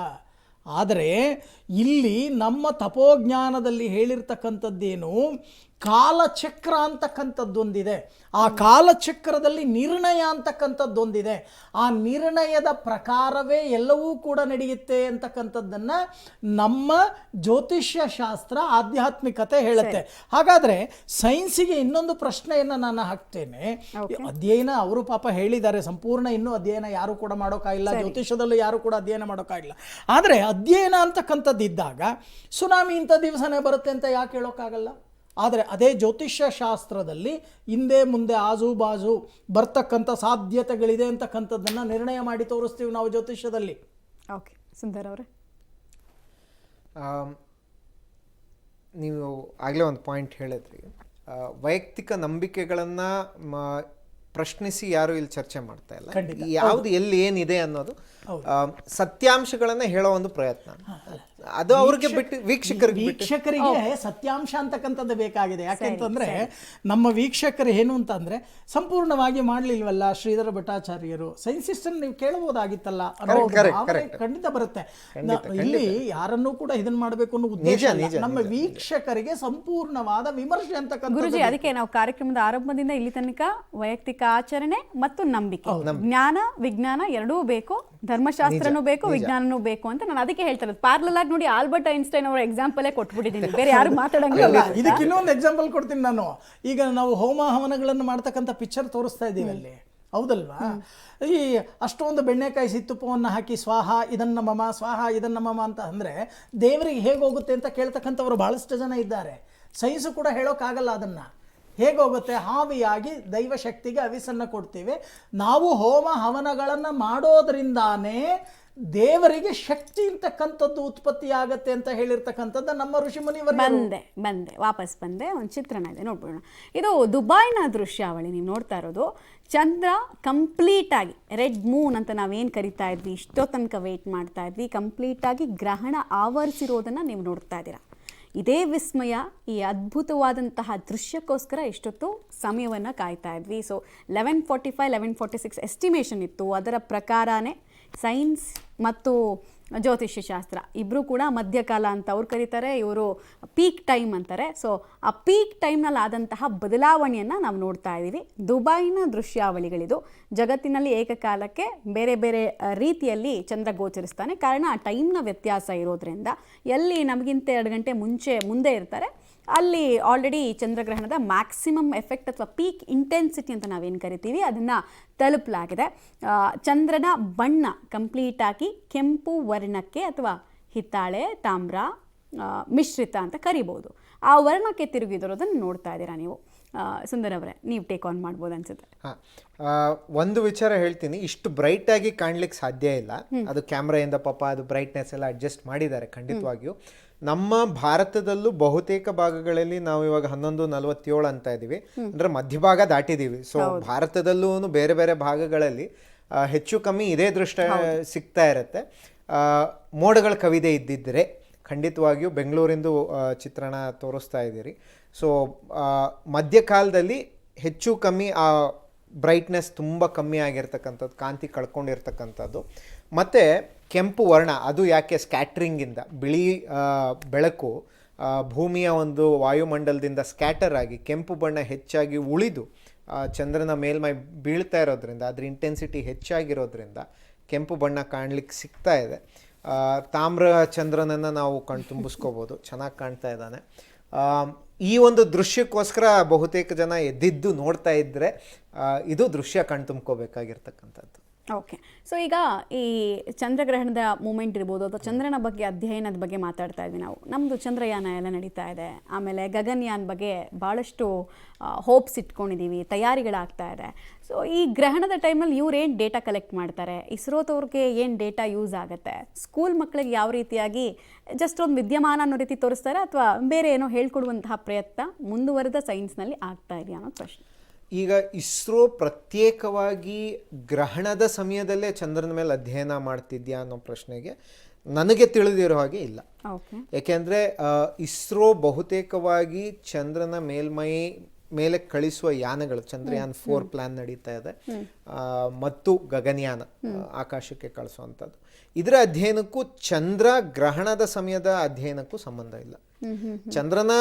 C: ಆದರೆ ಇಲ್ಲಿ ನಮ್ಮ ತಪೋಜ್ಞಾನದಲ್ಲಿ ಹೇಳಿರ್ತಕ್ಕಂಥದ್ದೇನು, ಕಾಲಚಕ್ರ ಅಂತಕ್ಕಂಥದ್ದೊಂದಿದೆ. ಆ ಕಾಲಚಕ್ರದಲ್ಲಿ ನಿರ್ಣಯ ಅಂತಕ್ಕಂಥದ್ದೊಂದಿದೆ. ಆ ನಿರ್ಣಯದ ಪ್ರಕಾರವೇ ಎಲ್ಲವೂ ಕೂಡ ನಡೆಯುತ್ತೆ ಅಂತಕ್ಕಂಥದ್ದನ್ನು ನಮ್ಮ ಜ್ಯೋತಿಷ್ಯ ಶಾಸ್ತ್ರ, ಆಧ್ಯಾತ್ಮಿಕತೆ ಹೇಳುತ್ತೆ. ಹಾಗಾದರೆ ಸೈನ್ಸಿಗೆ ಇನ್ನೊಂದು ಪ್ರಶ್ನೆಯನ್ನು ನಾನು ಹಾಕ್ತೇನೆ. ಅಧ್ಯಯನ ಅವರು ಪಾಪ ಹೇಳಿದ್ದಾರೆ, ಸಂಪೂರ್ಣ ಇನ್ನೂ ಅಧ್ಯಯನ ಯಾರು ಕೂಡ ಮಾಡೋಕ್ಕಾಗಿಲ್ಲ, ಜ್ಯೋತಿಷ್ಯದಲ್ಲೂ ಯಾರು ಕೂಡ ಅಧ್ಯಯನ ಮಾಡೋಕ್ಕಾಗಿಲ್ಲ. ಆದರೆ ಅಧ್ಯಯನ ಅಂತಕ್ಕಂಥದ್ದು ಇದ್ದಾಗ ಸುನಾಮಿ ಇಂಥ ದಿವಸನೇ ಬರುತ್ತೆ ಅಂತ ಯಾಕೆ ಹೇಳೋಕ್ಕಾಗಲ್ಲ? ಆದರೆ ಅದೇ ಜ್ಯೋತಿಷ್ಯ ಶಾಸ್ತ್ರದಲ್ಲಿ ಹಿಂದೆ ಮುಂದೆ ಆಜು ಬಾಜು ಬರ್ತಕ್ಕಂಥ ಸಾಧ್ಯತೆಗಳಿದೆ ಅಂತಕ್ಕಂಥದ್ದನ್ನು ನಿರ್ಣಯ ಮಾಡಿ ತೋರಿಸ್ತೀವಿ ನಾವು ಜ್ಯೋತಿಷ್ಯದಲ್ಲಿ.
A: ಓಕೆ, ಸುಂದರ್ ಅವರೇ,
B: ನೀವು ಆಗಲೇ ಒಂದು ಪಾಯಿಂಟ್ ಹೇಳಿದ್ರಿ, ವೈಯಕ್ತಿಕ ನಂಬಿಕೆಗಳನ್ನು ಪ್ರಶ್ನಿಸಿ ಯಾರು ಇಲ್ಲಿ ಚರ್ಚೆ ಮಾಡ್ತಾ ಇಲ್ಲ. ಯಾವುದು ಎಲ್ಲಿ ಏನಿದೆ ಅನ್ನೋದು ಸತ್ಯಾಂಶಗಳನ್ನು ಹೇಳೋ ಒಂದು ಪ್ರಯತ್ನ, ಅದು ಅವ್ರಿಗೆ ಬಿಟ್ಟು
C: ವೀಕ್ಷಕರಿಗೆ ಸತ್ಯಾಂಶ ಅಂತಕ್ಕಂಥದ್ದು ಬೇಕಾಗಿದೆ. ಯಾಕೆಂತಂದ್ರೆ ನಮ್ಮ ವೀಕ್ಷಕರು ಏನು ಅಂತಂದ್ರೆ ಸಂಪೂರ್ಣವಾಗಿ ಮಾಡ್ಲಿಲ್ವಲ್ಲ ಶ್ರೀಧರ ಭಟ್ಟಾಚಾರ್ಯರು, ಸೈನ್ಸಿಸ್ಟನ್ನು ನೀವು ಕೇಳಬಹುದಾಗಿತ್ತಲ್ಲ ಅನ್ನೋ ಭಾವನೆ ಖಂಡಿತ ಬರುತ್ತೆ. ಇಲ್ಲಿ ಯಾರನ್ನೂ ಕೂಡ ಇದನ್ನ ಮಾಡಬೇಕು ಅನ್ನೋ ಉದ್ದೇಶ ಇಲ್ಲ. ನಮ್ಮ ವೀಕ್ಷಕರಿಗೆ ಸಂಪೂರ್ಣವಾದ ವಿಮರ್ಶೆ ಅಂತಕ್ಕಂಥ.
A: ಗುರುಜಿ, ಅದಕ್ಕೆ ನಾವು ಕಾರ್ಯಕ್ರಮದ ಆರಂಭದಿಂದ ಇಲ್ಲಿ ತನಕ ವೈಯಕ್ತಿಕ ಆಚರಣೆ ಮತ್ತು ನಂಬಿಕೆ, ಜ್ಞಾನ ವಿಜ್ಞಾನ ಎರಡೂ ಬೇಕು, ಧರ್ಮಶಾಸ್ತ್ರನೂ ಬೇಕು, ವಿಜ್ಞಾನನೂ ಬೇಕು ಅಂತ ನಾನು ಅದಕ್ಕೆ ಹೇಳ್ತಾ ಇರೋದು. ಪ್ಯಾರಲಲ್ ಆಗಿ ನೋಡಿ, ಆಲ್ಬರ್ಟ್ ಐನ್ಸ್ಟೈನ್ ಅವರ ಎಕ್ಸಾಂಪಲ್ ಕೊಟ್ಬಿಟ್ಟಿದ್ದೀನಿ, ಬೇರೆ ಯಾರು ಮಾತಾಡಂಗಿಲ್ಲ.
C: ಇದಕ್ಕೆ ಇನ್ನೊಂದು ಎಕ್ಸಾಂಪಲ್ ಕೊಡ್ತೀನಿ ನಾನು. ಈಗ ನಾವು ಹೋಮ ಹವನಗಳನ್ನು ಮಾಡ್ತಕ್ಕಂಥ ಪಿಕ್ಚರ್ ತೋರಿಸ್ತಾ ಇದ್ದೀವಿ ಅಲ್ಲಿ, ಹೌದಲ್ವಾ? ಈ ಅಷ್ಟೊಂದು ಬೆಣ್ಣೆಕಾಯಿ ಸಿತ್ತುಪ್ಪವನ್ನು ಹಾಕಿ ಸ್ವಾಹ ಇದನ್ನ ಮಮ ಸ್ವಾಹ ಇದನ್ನ ಮಮ ಅಂತ ಅಂದರೆ ದೇವರಿಗೆ ಹೇಗೆ ಹೋಗುತ್ತೆ ಅಂತ ಕೇಳ್ತಕ್ಕಂಥವ್ರು ಭಾಳಷ್ಟು ಜನ ಇದ್ದಾರೆ. ಸೈನ್ಸು ಕೂಡ ಹೇಳೋಕ್ಕಾಗಲ್ಲ ಅದನ್ನು. ಹೇಗೋಗುತ್ತೆ? ಹಾವಿಯಾಗಿ ದೈವಶಕ್ತಿಗೆ ಅವಿಸನ್ನು ಕೊಡ್ತೀವಿ ನಾವು. ಹೋಮ ಹವನಗಳನ್ನು ಮಾಡೋದ್ರಿಂದಾನೇ ದೇವರಿಗೆ ಶಕ್ತಿ ಅಂತಕ್ಕಂಥದ್ದು ಉತ್ಪತ್ತಿ ಆಗತ್ತೆ ಅಂತ ಹೇಳಿರ್ತಕ್ಕಂಥದ್ದು ನಮ್ಮ ಋಷಿ ಮುನಿವರು.
A: ವಾಪಸ್ ಬಂದೆ, ಒಂದು ಚಿತ್ರಣ ಇದೆ ನೋಡ್ಬೋಣ. ಇದು ದುಬೈನ ದೃಶ್ಯಾವಳಿ ನೀವು ನೋಡ್ತಾ ಇರೋದು. ಚಂದ್ರ ಕಂಪ್ಲೀಟಾಗಿ ರೆಡ್ ಮೂನ್ ಅಂತ ನಾವೇನು ಕರಿತಾ ಇದ್ವಿ, ಇಷ್ಟೋ ತನಕ ವೆಯ್ಟ್ ಮಾಡ್ತಾ ಇದ್ವಿ, ಕಂಪ್ಲೀಟಾಗಿ ಗ್ರಹಣ ಆವರಿಸಿರೋದನ್ನು ನೀವು ನೋಡ್ತಾ ಇದ್ದೀರಾ. ಇದೇ ವಿಸ್ಮಯ, ಈ ಅದ್ಭುತವಾದಂತಹ ದೃಶ್ಯಕ್ಕೋಸ್ಕರ ಇಷ್ಟೊತ್ತು ಸಮಯವನ್ನು ಕಾಯ್ತಾ ಇದ್ವಿ. ಸೊ 11:45 11:46 ಎಸ್ಟಿಮೇಷನ್ ಇತ್ತು. ಅದರ ಪ್ರಕಾರನೇ ಸೈನ್ಸ್ ಮತ್ತು ಜ್ಯೋತಿಷ್ಯ ಶಾಸ್ತ್ರ ಇಬ್ಬರೂ ಕೂಡ ಮಧ್ಯಕಾಲ ಅಂತ ಅವ್ರು ಕರೀತಾರೆ, ಇವರು ಪೀಕ್ ಟೈಮ್ ಅಂತಾರೆ. ಸೊ ಆ ಪೀಕ್ ಟೈಮ್ನಲ್ಲಿ ಆದಂತಹ ಬದಲಾವಣೆಯನ್ನು ನಾವು ನೋಡ್ತಾ ಇದ್ದೀವಿ. ದುಬೈನ ದೃಶ್ಯಾವಳಿಗಳಿದು. ಜಗತ್ತಿನಲ್ಲಿ ಏಕಕಾಲಕ್ಕೆ ಬೇರೆ ಬೇರೆ ರೀತಿಯಲ್ಲಿ ಚಂದ್ರ ಗೋಚರಿಸ್ತಾನೆ. ಕಾರಣ ಆ ಟೈಮ್ನ ವ್ಯತ್ಯಾಸ ಇರೋದ್ರಿಂದ ಎಲ್ಲಿ ನಮಗಿಂತ 2 ಗಂಟೆ ಮುಂದೆ ಇರ್ತಾರೆ, ಅಲ್ಲಿ ಆಲ್ರೆಡಿ ಚಂದ್ರಗ್ರಹಣದ ಮ್ಯಾಕ್ಸಿಮಮ್ ಎಫೆಕ್ಟ್ ಅಥವಾ ಪೀಕ್ ಇಂಟೆನ್ಸಿಟಿ ಅಂತ ನಾವೇನು ಕರಿತೀವಿ ಅದನ್ನು ತಲುಪಲಾಗಿದೆ. ಚಂದ್ರನ ಬಣ್ಣ ಕಂಪ್ಲೀಟಾಗಿ ಕೆಂಪು ವರ್ಣಕ್ಕೆ ಅಥವಾ ಹಿತ್ತಾಳೆ, ತಾಮ್ರ ಮಿಶ್ರಿತ ಅಂತ ಕರಿಬೋದು. ಆ ವರ್ಣಕ್ಕೆ ತಿರುಗಿದಿರೋದನ್ನು ನೋಡ್ತಾ ಇದ್ದೀರಾ ನೀವು. ಸುಂದರ್ ಅವರೇ, ನೀವು ಟೇಕ್ ಆನ್ ಮಾಡ್ಬೋದು ಅನ್ಸುತ್ತೆ.
B: ಒಂದು ವಿಚಾರ ಹೇಳ್ತೀನಿ, ಇಷ್ಟು ಬ್ರೈಟಾಗಿ ಕಾಣ್ಲಿಕ್ಕೆ ಸಾಧ್ಯ ಇಲ್ಲ. ಅದು ಕ್ಯಾಮ್ರಾಯಿಂದ ಪಾಪ ಅದು ಬ್ರೈಟ್ನೆಸ್ ಎಲ್ಲ ಅಡ್ಜಸ್ಟ್ ಮಾಡಿದ್ದಾರೆ ಖಂಡಿತವಾಗಿಯೂ. ನಮ್ಮ ಭಾರತದಲ್ಲೂ ಬಹುತೇಕ ಭಾಗಗಳಲ್ಲಿ ನಾವು ಇವಾಗ 11:47 ಅಂತ ಇದ್ದೀವಿ, ಅಂದರೆ ಮಧ್ಯಭಾಗ ದಾಟಿದ್ದೀವಿ. ಸೊ ಭಾರತದಲ್ಲೂ ಬೇರೆ ಬೇರೆ ಭಾಗಗಳಲ್ಲಿ ಹೆಚ್ಚು ಕಮ್ಮಿ ಇದೇ ದೃಶ್ಯ ಸಿಗ್ತಾ ಇರುತ್ತೆ. ಮೋಡಗಳ ಕವಿದೆ ಇದ್ದಿದ್ದರೆ ಖಂಡಿತವಾಗಿಯೂ ಬೆಂಗಳೂರಿಂದು ಚಿತ್ರಣ ತೋರಿಸ್ತಾ ಇದ್ದೀರಿ. ಸೊ ಮಧ್ಯಕಾಲದಲ್ಲಿ ಹೆಚ್ಚು ಕಮ್ಮಿ ಆ ಬ್ರೈಟ್ನೆಸ್ ತುಂಬ ಕಮ್ಮಿ ಆಗಿರ್ತಕ್ಕಂಥದ್ದು, ಕಾಂತಿ ಕಳ್ಕೊಂಡಿರ್ತಕ್ಕಂಥದ್ದು. ಮತ್ತು ಕೆಂಪು ವರ್ಣ, ಅದು ಯಾಕೆ ಸ್ಕ್ಯಾಟ್ರಿಂಗಿಂದ ಬಿಳಿ ಬೆಳಕು ಭೂಮಿಯ ಒಂದು ವಾಯುಮಂಡಲದಿಂದ ಸ್ಕ್ಯಾಟರ್ ಆಗಿ ಕೆಂಪು ಬಣ್ಣ ಹೆಚ್ಚಾಗಿ ಉಳಿದು ಚಂದ್ರನ ಮೇಲ್ಮೈ ಬೀಳ್ತಾ ಇರೋದ್ರಿಂದ, ಅದ್ರ ಇಂಟೆನ್ಸಿಟಿ ಹೆಚ್ಚಾಗಿರೋದ್ರಿಂದ ಕೆಂಪು ಬಣ್ಣ ಕಾಣಲಿಕ್ಕೆ ಸಿಗ್ತಾ ಇದೆ. ತಾಮ್ರ ಚಂದ್ರನನ್ನು ನಾವು ಕಣ್ತುಂಬಿಸ್ಕೋಬೋದು, ಚೆನ್ನಾಗಿ ಕಾಣ್ತಾ ಇದ್ದಾನೆ. ಈ ಒಂದು ದೃಶ್ಯಕ್ಕೋಸ್ಕರ ಬಹುತೇಕ ಜನ ಎದ್ದಿದ್ದು ನೋಡ್ತಾ ಇದ್ದರೆ ಇದು ದೃಶ್ಯ ಕಣ್ತುಂಬ್ಕೋಬೇಕಾಗಿರ್ತಕ್ಕಂಥದ್ದು.
A: ಓಕೆ, ಸೊ ಈಗ ಈ ಚಂದ್ರಗ್ರಹಣದ ಮೂಮೆಂಟ್ ಇರ್ಬೋದು ಅಥವಾ ಚಂದ್ರನ ಬಗ್ಗೆ ಅಧ್ಯಯನದ ಬಗ್ಗೆ ಮಾತಾಡ್ತಾ ಇದ್ವಿ ನಾವು. ನಮ್ಮದು ಚಂದ್ರಯಾನ ಎಲ್ಲ ನಡೀತಾ ಇದೆ, ಆಮೇಲೆ ಗಗನಯಾನ್ ಬಗ್ಗೆ ಭಾಳಷ್ಟು ಹೋಪ್ಸ್ ಇಟ್ಕೊಂಡಿದ್ದೀವಿ, ತಯಾರಿಗಳಾಗ್ತಾ ಇದೆ. ಸೊ ಈ ಗ್ರಹಣದ ಟೈಮಲ್ಲಿ ಇವ್ರು ಏನು ಡೇಟಾ ಕಲೆಕ್ಟ್ ಮಾಡ್ತಾರೆ, ಇಸ್ರೋದವ್ರಿಗೆ ಏನು ಡೇಟಾ ಯೂಸ್ ಆಗುತ್ತೆ, ಸ್ಕೂಲ್ ಮಕ್ಕಳಿಗೆ ಯಾವ ರೀತಿಯಾಗಿ ಜಸ್ಟ್ ಒಂದು ವಿದ್ಯಮಾನ ಅನ್ನೋ ರೀತಿ ತೋರಿಸ್ತಾರೆ ಅಥವಾ ಬೇರೆ ಏನೋ ಹೇಳ್ಕೊಡುವಂತಹ ಪ್ರಯತ್ನ ಮುಂದುವರೆದ ಸೈನ್ಸ್ನಲ್ಲಿ ಆಗ್ತಾ ಇದೆಯಾ ಅನ್ನೋ ಪ್ರಶ್ನೆ.
B: ಈಗ ಇಸ್ರೋ ಪ್ರತ್ಯೇಕವಾಗಿ ಗ್ರಹಣದ ಸಮಯದಲ್ಲೇ ಚಂದ್ರನ ಮೇಲೆ ಅಧ್ಯಯನ ಮಾಡ್ತಿದ್ಯಾ ಅನ್ನೋ ಪ್ರಶ್ನೆಗೆ ನನಗೆ ತಿಳಿದಿರೋ ಹಾಗೆ ಇಲ್ಲ. ಯಾಕೆಂದರೆ ಇಸ್ರೋ ಬಹುತೇಕವಾಗಿ ಚಂದ್ರನ ಮೇಲೆ ಕಳಿಸುವ ಯಾನಗಳು, ಚಂದ್ರಯಾನ್ 4 ಪ್ಲಾನ್ ನಡೀತಾ ಇದೆ, ಮತ್ತು ಗಗನಯಾನ ಆಕಾಶಕ್ಕೆ ಕಳಿಸುವಂಥದ್ದು, ಇದರ ಅಧ್ಯಯನಕ್ಕೂ ಚಂದ್ರ ಗ್ರಹಣದ ಸಮಯದ ಅಧ್ಯಯನಕ್ಕೂ ಸಂಬಂಧ ಇಲ್ಲ. ಚಂದ್ರನ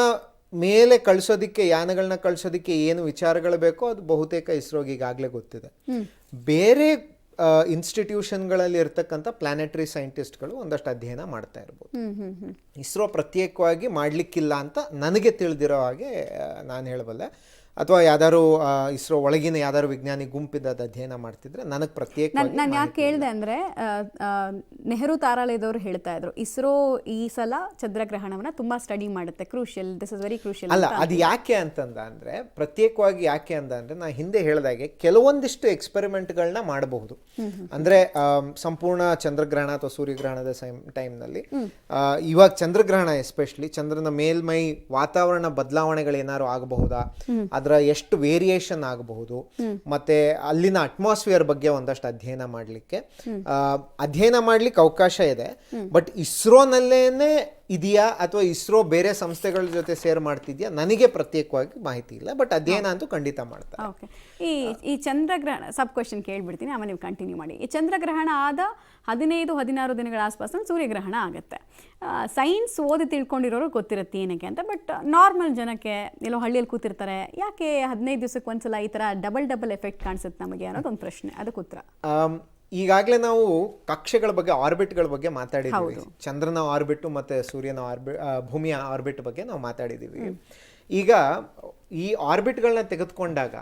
B: ಮೇಲೆ ಕಳಿಸೋದಕ್ಕೆ ಯಾನಗಳನ್ನ ಕಳಿಸೋದಕ್ಕೆ ಏನು ವಿಚಾರಗಳು ಬೇಕೋ ಅದು ಬಹುತೇಕ ಇಸ್ರೋಗೆ ಈಗಾಗಲೇ ಗೊತ್ತಿದೆ. ಬೇರೆ ಇನ್ಸ್ಟಿಟ್ಯೂಷನ್ಗಳಲ್ಲಿ ಇರ್ತಕ್ಕಂಥ ಪ್ಲಾನೆಟರಿ ಸೈಂಟಿಸ್ಟ್ಗಳು ಒಂದಷ್ಟು ಅಧ್ಯಯನ ಮಾಡ್ತಾ ಇರ್ಬೋದು. ಇಸ್ರೋ ಪ್ರತ್ಯೇಕವಾಗಿ ಮಾಡಲಿಕ್ಕಿಲ್ಲ ಅಂತ ನನಗೆ ತಿಳಿದಿರೋ ಹಾಗೆ ನಾನು ಹೇಳಬಲ್ಲೆ. ಅಥವಾ ಯಾವ್ದಾದ್ರು ಇಸ್ರೋ ಒಳಗಿನ ಯಾವ್ದಾದ್ರು ವಿಜ್ಞಾನಿ ಗುಂಪಿದ ಅಧ್ಯಯನ ಮಾಡ್ತಿದ್ರೆ ನನಗೆ ಪ್ರತ್ಯೇಕ.
A: ನಾನು ಯಾಕೆ ಕೇಳಿದೆ ಅಂದರೆ ನೆಹರು ತಾರಾಲಯದವರು ಹೇಳ್ತಾ ಇದ್ರು ಇಸ್ರೋ ಈ ಸಲ ಚಂದ್ರಗ್ರಹಣವನ್ನು ತುಂಬ ಸ್ಟಡಿ ಮಾಡುತ್ತೆ, crucial, this is very crucial.
B: ಅಲ್ಲ, ಅದು ಯಾಕೆ ಅಂತಂದ್ರೆ ಪ್ರತ್ಯೇಕವಾಗಿ ಯಾಕೆ ಅಂದ್ರೆ ನಾನು ಹಿಂದೆ ಹೇಳಿದಾಗೆ ಕೆಲವೊಂದಿಷ್ಟು ಎಕ್ಸ್ಪೆರಿಮೆಂಟ್ಗಳನ್ನ ಮಾಡಬಹುದು. ಅಂದ್ರೆ ಸಂಪೂರ್ಣ ಚಂದ್ರಗ್ರಹಣ ಅಥವಾ ಸೂರ್ಯಗ್ರಹಣದ ಟೈಮ್ನಲ್ಲಿ ಇವಾಗ ಚಂದ್ರಗ್ರಹಣ ಎಸ್ಪೆಷಲಿ ಚಂದ್ರನ ಮೇಲ್ಮೈ ವಾತಾವರಣ ಬದಲಾವಣೆಗಳೇನಾದ್ರು ಆಗಬಹುದಾ, ಅದರ ಎಷ್ಟು ವೇರಿಯೇಷನ್ ಆಗಬಹುದು, ಮತ್ತೆ ಅಲ್ಲಿನ ಅಟ್ಮಾಸ್ಫಿಯರ್ ಬಗ್ಗೆ ಒಂದಷ್ಟು ಅಧ್ಯಯನ ಮಾಡ್ಲಿಕ್ಕೆ ಅವಕಾಶ ಇದೆ. ಬಟ್ ಇಸ್ರೋನಲ್ಲೇನೆ ಇದೆಯಾ ಅಥವಾ ಇಸ್ರೋ ಬೇರೆ ಸಂಸ್ಥೆಗಳ ಜೊತೆ ಸೇರ್ ಮಾಡ್ತಿದ್ಯಾ ನನಗೆ ಪ್ರತ್ಯೇಕವಾಗಿ ಮಾಹಿತಿ ಇಲ್ಲ. ಬಟ್ ಅಧ್ಯಯನ ಅಂತೂ ಖಂಡಿತ ಮಾಡ್ತಾರೆ.
A: ಓಕೆ, ಈ ಚಂದ್ರಗ್ರಹಣ ಸಬ್ ಕ್ವೆಶನ್ ಕೇಳ್ಬಿಡ್ತೀನಿ, ಆಮೇಲೆ ನೀವು ಕಂಟಿನ್ಯೂ ಮಾಡಿ. ಈ ಚಂದ್ರಗ್ರಹಣ ಆದ 15-16 ದಿನಗಳ ಆಸ್ಪಾಸ್ ಸೂರ್ಯಗ್ರಹಣ ಆಗುತ್ತೆ. ಸೈನ್ಸ್ ಓದಿ ತಿಳ್ಕೊಂಡಿರೋರು ಗೊತ್ತಿರುತ್ತೆ ಏನಕ್ಕೆ ಅಂತ. ಬಟ್ ನಾರ್ಮಲ್ ಜನಕ್ಕೆ ಎಲ್ಲೋ ಹಳ್ಳಿಯಲ್ಲಿ ಕೂತಿರ್ತಾರೆ, ಯಾಕೆ 15 ದಿವಸಕ್ಕೆ ಒಂದ್ಸಲ ಈ ಥರ ಡಬಲ್ ಎಫೆಕ್ಟ್ ಕಾಣಿಸುತ್ತೆ ನಮಗೆ ಅನ್ನೋದು ಒಂದು ಪ್ರಶ್ನೆ. ಅದಕ್ಕೆ ಉತ್ತರ
B: ಈಗಾಗಲೇ ನಾವು ಕಕ್ಷೆಗಳ ಬಗ್ಗೆ, ಆರ್ಬಿಟ್ಗಳ ಬಗ್ಗೆ ಮಾತಾಡಿದ್ದೀವಿ. ಚಂದ್ರನ ಆರ್ಬಿಟ್ ಮತ್ತೆ ಸೂರ್ಯನ ಭೂಮಿಯ ಆರ್ಬಿಟ್ ಬಗ್ಗೆ ನಾವು ಮಾತಾಡಿದ್ದೀವಿ. ಈಗ ಈ ಆರ್ಬಿಟ್ಗಳನ್ನ ತೆಗೆದುಕೊಂಡಾಗ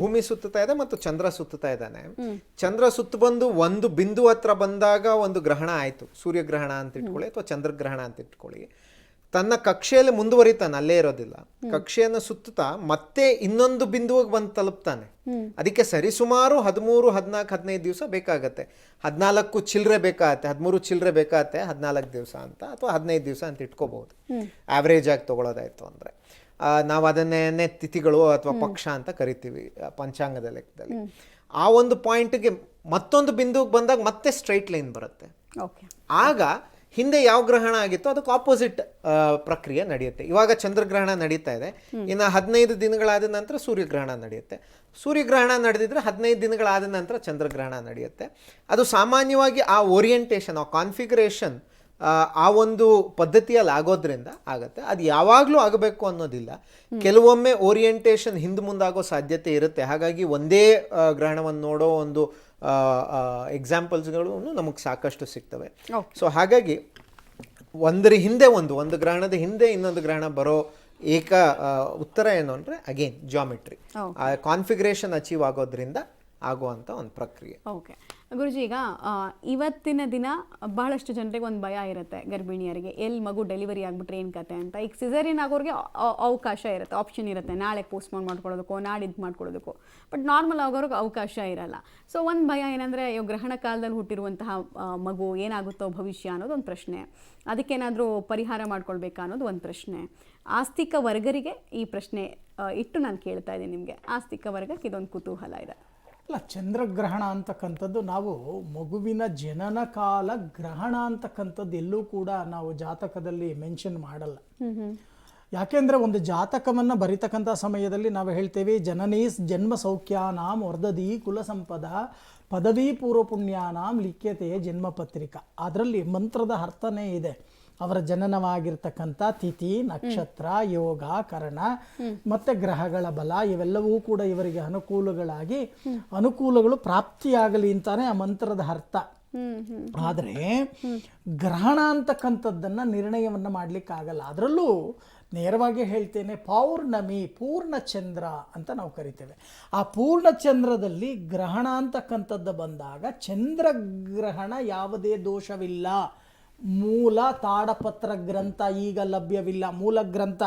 B: ಭೂಮಿ ಸುತ್ತುತ್ತಾ ಇದೆ ಮತ್ತು ಚಂದ್ರ ಸುತ್ತುತ್ತಾ ಇದ್ದಾನೆ. ಚಂದ್ರ ಸುತ್ತು ಬಂದು ಒಂದು ಬಿಂದು ಹತ್ರ ಬಂದಾಗ ಒಂದು ಗ್ರಹಣ ಆಯ್ತು, ಸೂರ್ಯಗ್ರಹಣ ಅಂತ ಇಟ್ಕೊಳ್ಳಿ ಅಥವಾ ಚಂದ್ರಗ್ರಹಣ ಅಂತ ಇಟ್ಕೊಳ್ಳಿ. ತನ್ನ ಕಕ್ಷೆಯಲ್ಲಿ ಮುಂದುವರಿತಾನೆ, ಅಲ್ಲೇ ಇರೋದಿಲ್ಲ. ಕಕ್ಷೆಯನ್ನು ಸುತ್ತುತ್ತಾ ಮತ್ತೆ ಇನ್ನೊಂದು ಬಿಂದುವಿಗೆ ಬಂದು ತಲುಪ್ತಾನೆ. ಅದಕ್ಕೆ ಸರಿಸುಮಾರು 13, 14, 15 ದಿವಸ ಬೇಕಾಗತ್ತೆ. 14 ಚಿಲ್ಲರೆ ಬೇಕಾಗತ್ತೆ, 13 ಚಿಲ್ಲರೆ ಬೇಕಾಗತ್ತೆ 14 ದಿವಸ ಅಂತ, ಅಥವಾ 15 ದಿವಸ ಅಂತ ಇಟ್ಕೋಬಹುದು ಆವ್ರೇಜ್ ಆಗಿ ತಗೊಳ್ಳೋದಾಯ್ತು ಅಂದ್ರೆ. ನಾವು ಅದನ್ನೇ ತಿಥಿಗಳು ಅಥವಾ ಪಕ್ಷ ಅಂತ ಕರಿತೀವಿ ಪಂಚಾಂಗದ ಲೆಕ್ಕದಲ್ಲಿ. ಆ ಒಂದು ಪಾಯಿಂಟ್ಗೆ ಮತ್ತೊಂದು ಬಿಂದುಗೆ ಬಂದಾಗ ಮತ್ತೆ ಸ್ಟ್ರೈಟ್ ಲೈನ್ ಬರುತ್ತೆ. ಆಗ ಹಿಂದೆ ಯಾವ ಗ್ರಹಣ ಆಗಿತ್ತು ಅದಕ್ಕೆ ಆಪೋಸಿಟ್ ಪ್ರಕ್ರಿಯೆ ನಡೆಯುತ್ತೆ. ಇವಾಗ ಚಂದ್ರಗ್ರಹಣ ನಡೀತಾ ಇದೆ, ಇನ್ನು 15 ದಿನಗಳಾದ ನಂತರ ಸೂರ್ಯಗ್ರಹಣ ನಡೆಯುತ್ತೆ. ಸೂರ್ಯಗ್ರಹಣ ನಡೆದಿದ್ರೆ 15 ದಿನಗಳಾದ ನಂತರ ಚಂದ್ರಗ್ರಹಣ ನಡೆಯುತ್ತೆ. ಅದು ಸಾಮಾನ್ಯವಾಗಿ ಆ ಓರಿಯೆಂಟೇಷನ್, ಆ ಕಾನ್ಫಿಗರೇಷನ್ ಆ ಒಂದು ಪದ್ಧತಿಯಲ್ಲಿ ಆಗೋದ್ರಿಂದ ಆಗತ್ತೆ. ಅದು ಯಾವಾಗಲೂ ಆಗಬೇಕು ಅನ್ನೋದಿಲ್ಲ. ಕೆಲವೊಮ್ಮೆ ಓರಿಯೆಂಟೇಷನ್ ಹಿಂದೆ ಮುಂದಾಗೋ ಸಾಧ್ಯತೆ ಇರುತ್ತೆ. ಹಾಗಾಗಿ ಒಂದೇ ಗ್ರಹಣವನ್ನು ನೋಡೋ ಒಂದು ಎಕ್ಸಾಂಪಲ್ಸ್ಗಳು ನಮಗೆ ಸಾಕಷ್ಟು ಸಿಗ್ತವೆ. ಸೊ ಹಾಗಾಗಿ ಒಂದರ ಹಿಂದೆ ಒಂದು ಗ್ರಹಣದ ಹಿಂದೆ ಇನ್ನೊಂದು ಗ್ರಹಣ ಬರೋ ಉತ್ತರ ಏನು ಅಂದರೆ ಅಗೇನ್ ಜಾಮೆಟ್ರಿ, ಕಾನ್ಫಿಗರೇಷನ್ ಅಚೀವ್ ಆಗೋದ್ರಿಂದ ಆಗುವಂಥ ಒಂದು ಪ್ರಕ್ರಿಯೆ.
A: ಓಕೆ ಗುರುಜಿ, ಈಗ ಇವತ್ತಿನ ದಿನ ಬಹಳಷ್ಟು ಜನರಿಗೆ ಒಂದು ಭಯ ಇರುತ್ತೆ, ಗರ್ಭಿಣಿಯರಿಗೆ ಎಲ್ಲಿ ಮಗು ಡೆಲಿವರಿ ಆಗಿಬಿಟ್ರೆ ಏನು ಕತೆ ಅಂತ. ಈಗ ಸಿಸೇರಿಯನ್ ಆಗೋರಿಗೆ ಅವಕಾಶ ಇರುತ್ತೆ, ಆಪ್ಷನ್ ಇರುತ್ತೆ, ನಾಳೆ ಪೋಸ್ಟ್ಪೋನ್ ಮಾಡ್ಕೊಳ್ಳೋದಕ್ಕೋ ನಾಡಿದ್ದು ಮಾಡ್ಕೊಳ್ಳೋದಕ್ಕೋ. ಬಟ್ ನಾರ್ಮಲ್ ಆಗೋರಿಗೆ ಅವಕಾಶ ಇರಲ್ಲ. ಸೊ ಒಂದು ಭಯ ಏನಂದರೆ ಗ್ರಹಣ ಕಾಲದಲ್ಲಿ ಹುಟ್ಟಿರುವಂತಹ ಮಗು ಏನಾಗುತ್ತೋ ಭವಿಷ್ಯ ಅನ್ನೋದು ಒಂದು ಪ್ರಶ್ನೆ. ಅದಕ್ಕೇನಾದರೂ ಪರಿಹಾರ ಮಾಡ್ಕೊಳ್ಬೇಕಾ ಅನ್ನೋದು ಒಂದು ಪ್ರಶ್ನೆ. ಆಸ್ತಿಕ ವರ್ಗರಿಗೆ ಈ ಪ್ರಶ್ನೆ ಇಟ್ಟು ನಾನು ಕೇಳ್ತಾ ಇದ್ದೀನಿ ನಿಮಗೆ. ಆಸ್ತಿಕ ವರ್ಗಕ್ಕೆ ಇದೊಂದು ಕುತೂಹಲ ಇದೆ.
C: ಅಲ್ಲ, ಚಂದ್ರಗ್ರಹಣ ಅಂತಕ್ಕಂಥದ್ದು ನಾವು ಮಗುವಿನ ಜನನ ಕಾಲ ಗ್ರಹಣ ಅಂತಕ್ಕಂಥದ್ದು ಎಲ್ಲೂ ಕೂಡ ನಾವು ಜಾತಕದಲ್ಲಿ ಮೆನ್ಷನ್ ಮಾಡಲ್ಲ. ಯಾಕೆಂದರೆ ಒಂದು ಜಾತಕವನ್ನು ಬರಿತಕ್ಕಂಥ ಸಮಯದಲ್ಲಿ ನಾವು ಹೇಳ್ತೇವೆ ಜನನೀ ಜನ್ಮ ಸೌಖ್ಯಾನಾಂ ವರ್ಧದಿ ಕುಲ ಸಂಪದ ಪದವಿ ಪೂರ್ವ ಪುಣ್ಯಾನಾಂ ಲಿಖ್ಯತೆ ಜನ್ಮ ಪತ್ರಿಕಾ. ಅದರಲ್ಲಿ ಮಂತ್ರದ ಅರ್ಥನೇ ಇದೆ. ಅವರ ಜನನವಾಗಿರ್ತಕ್ಕಂಥ ತಿಥಿ, ನಕ್ಷತ್ರ, ಯೋಗ, ಕರಣ ಮತ್ತು ಗ್ರಹಗಳ ಬಲ ಇವೆಲ್ಲವೂ ಕೂಡ ಇವರಿಗೆ ಅನುಕೂಲಗಳು ಪ್ರಾಪ್ತಿಯಾಗಲಿ ಅಂತಾನೆ ಆ ಮಂತ್ರದ ಅರ್ಥ. ಆದರೆ ಗ್ರಹಣ ಅಂತಕ್ಕಂಥದ್ದನ್ನು ನಿರ್ಣಯವನ್ನು ಮಾಡಲಿಕ್ಕಾಗಲ್ಲ. ಅದರಲ್ಲೂ ನೇರವಾಗಿ ಹೇಳ್ತೇನೆ, ಪೌರ್ಣಮಿ, ಪೂರ್ಣಚಂದ್ರ ಅಂತ ನಾವು ಕರಿತೇವೆ. ಆ ಪೂರ್ಣಚಂದ್ರದಲ್ಲಿ ಗ್ರಹಣ ಅಂತಕ್ಕಂಥದ್ದು ಬಂದಾಗ ಚಂದ್ರಗ್ರಹಣ ಯಾವುದೇ ದೋಷವಿಲ್ಲ. ಮೂಲ ತಾಡಪತ್ರ ಗ್ರಂಥ ಈಗ ಲಭ್ಯವಿಲ್ಲ. ಮೂಲ ಗ್ರಂಥ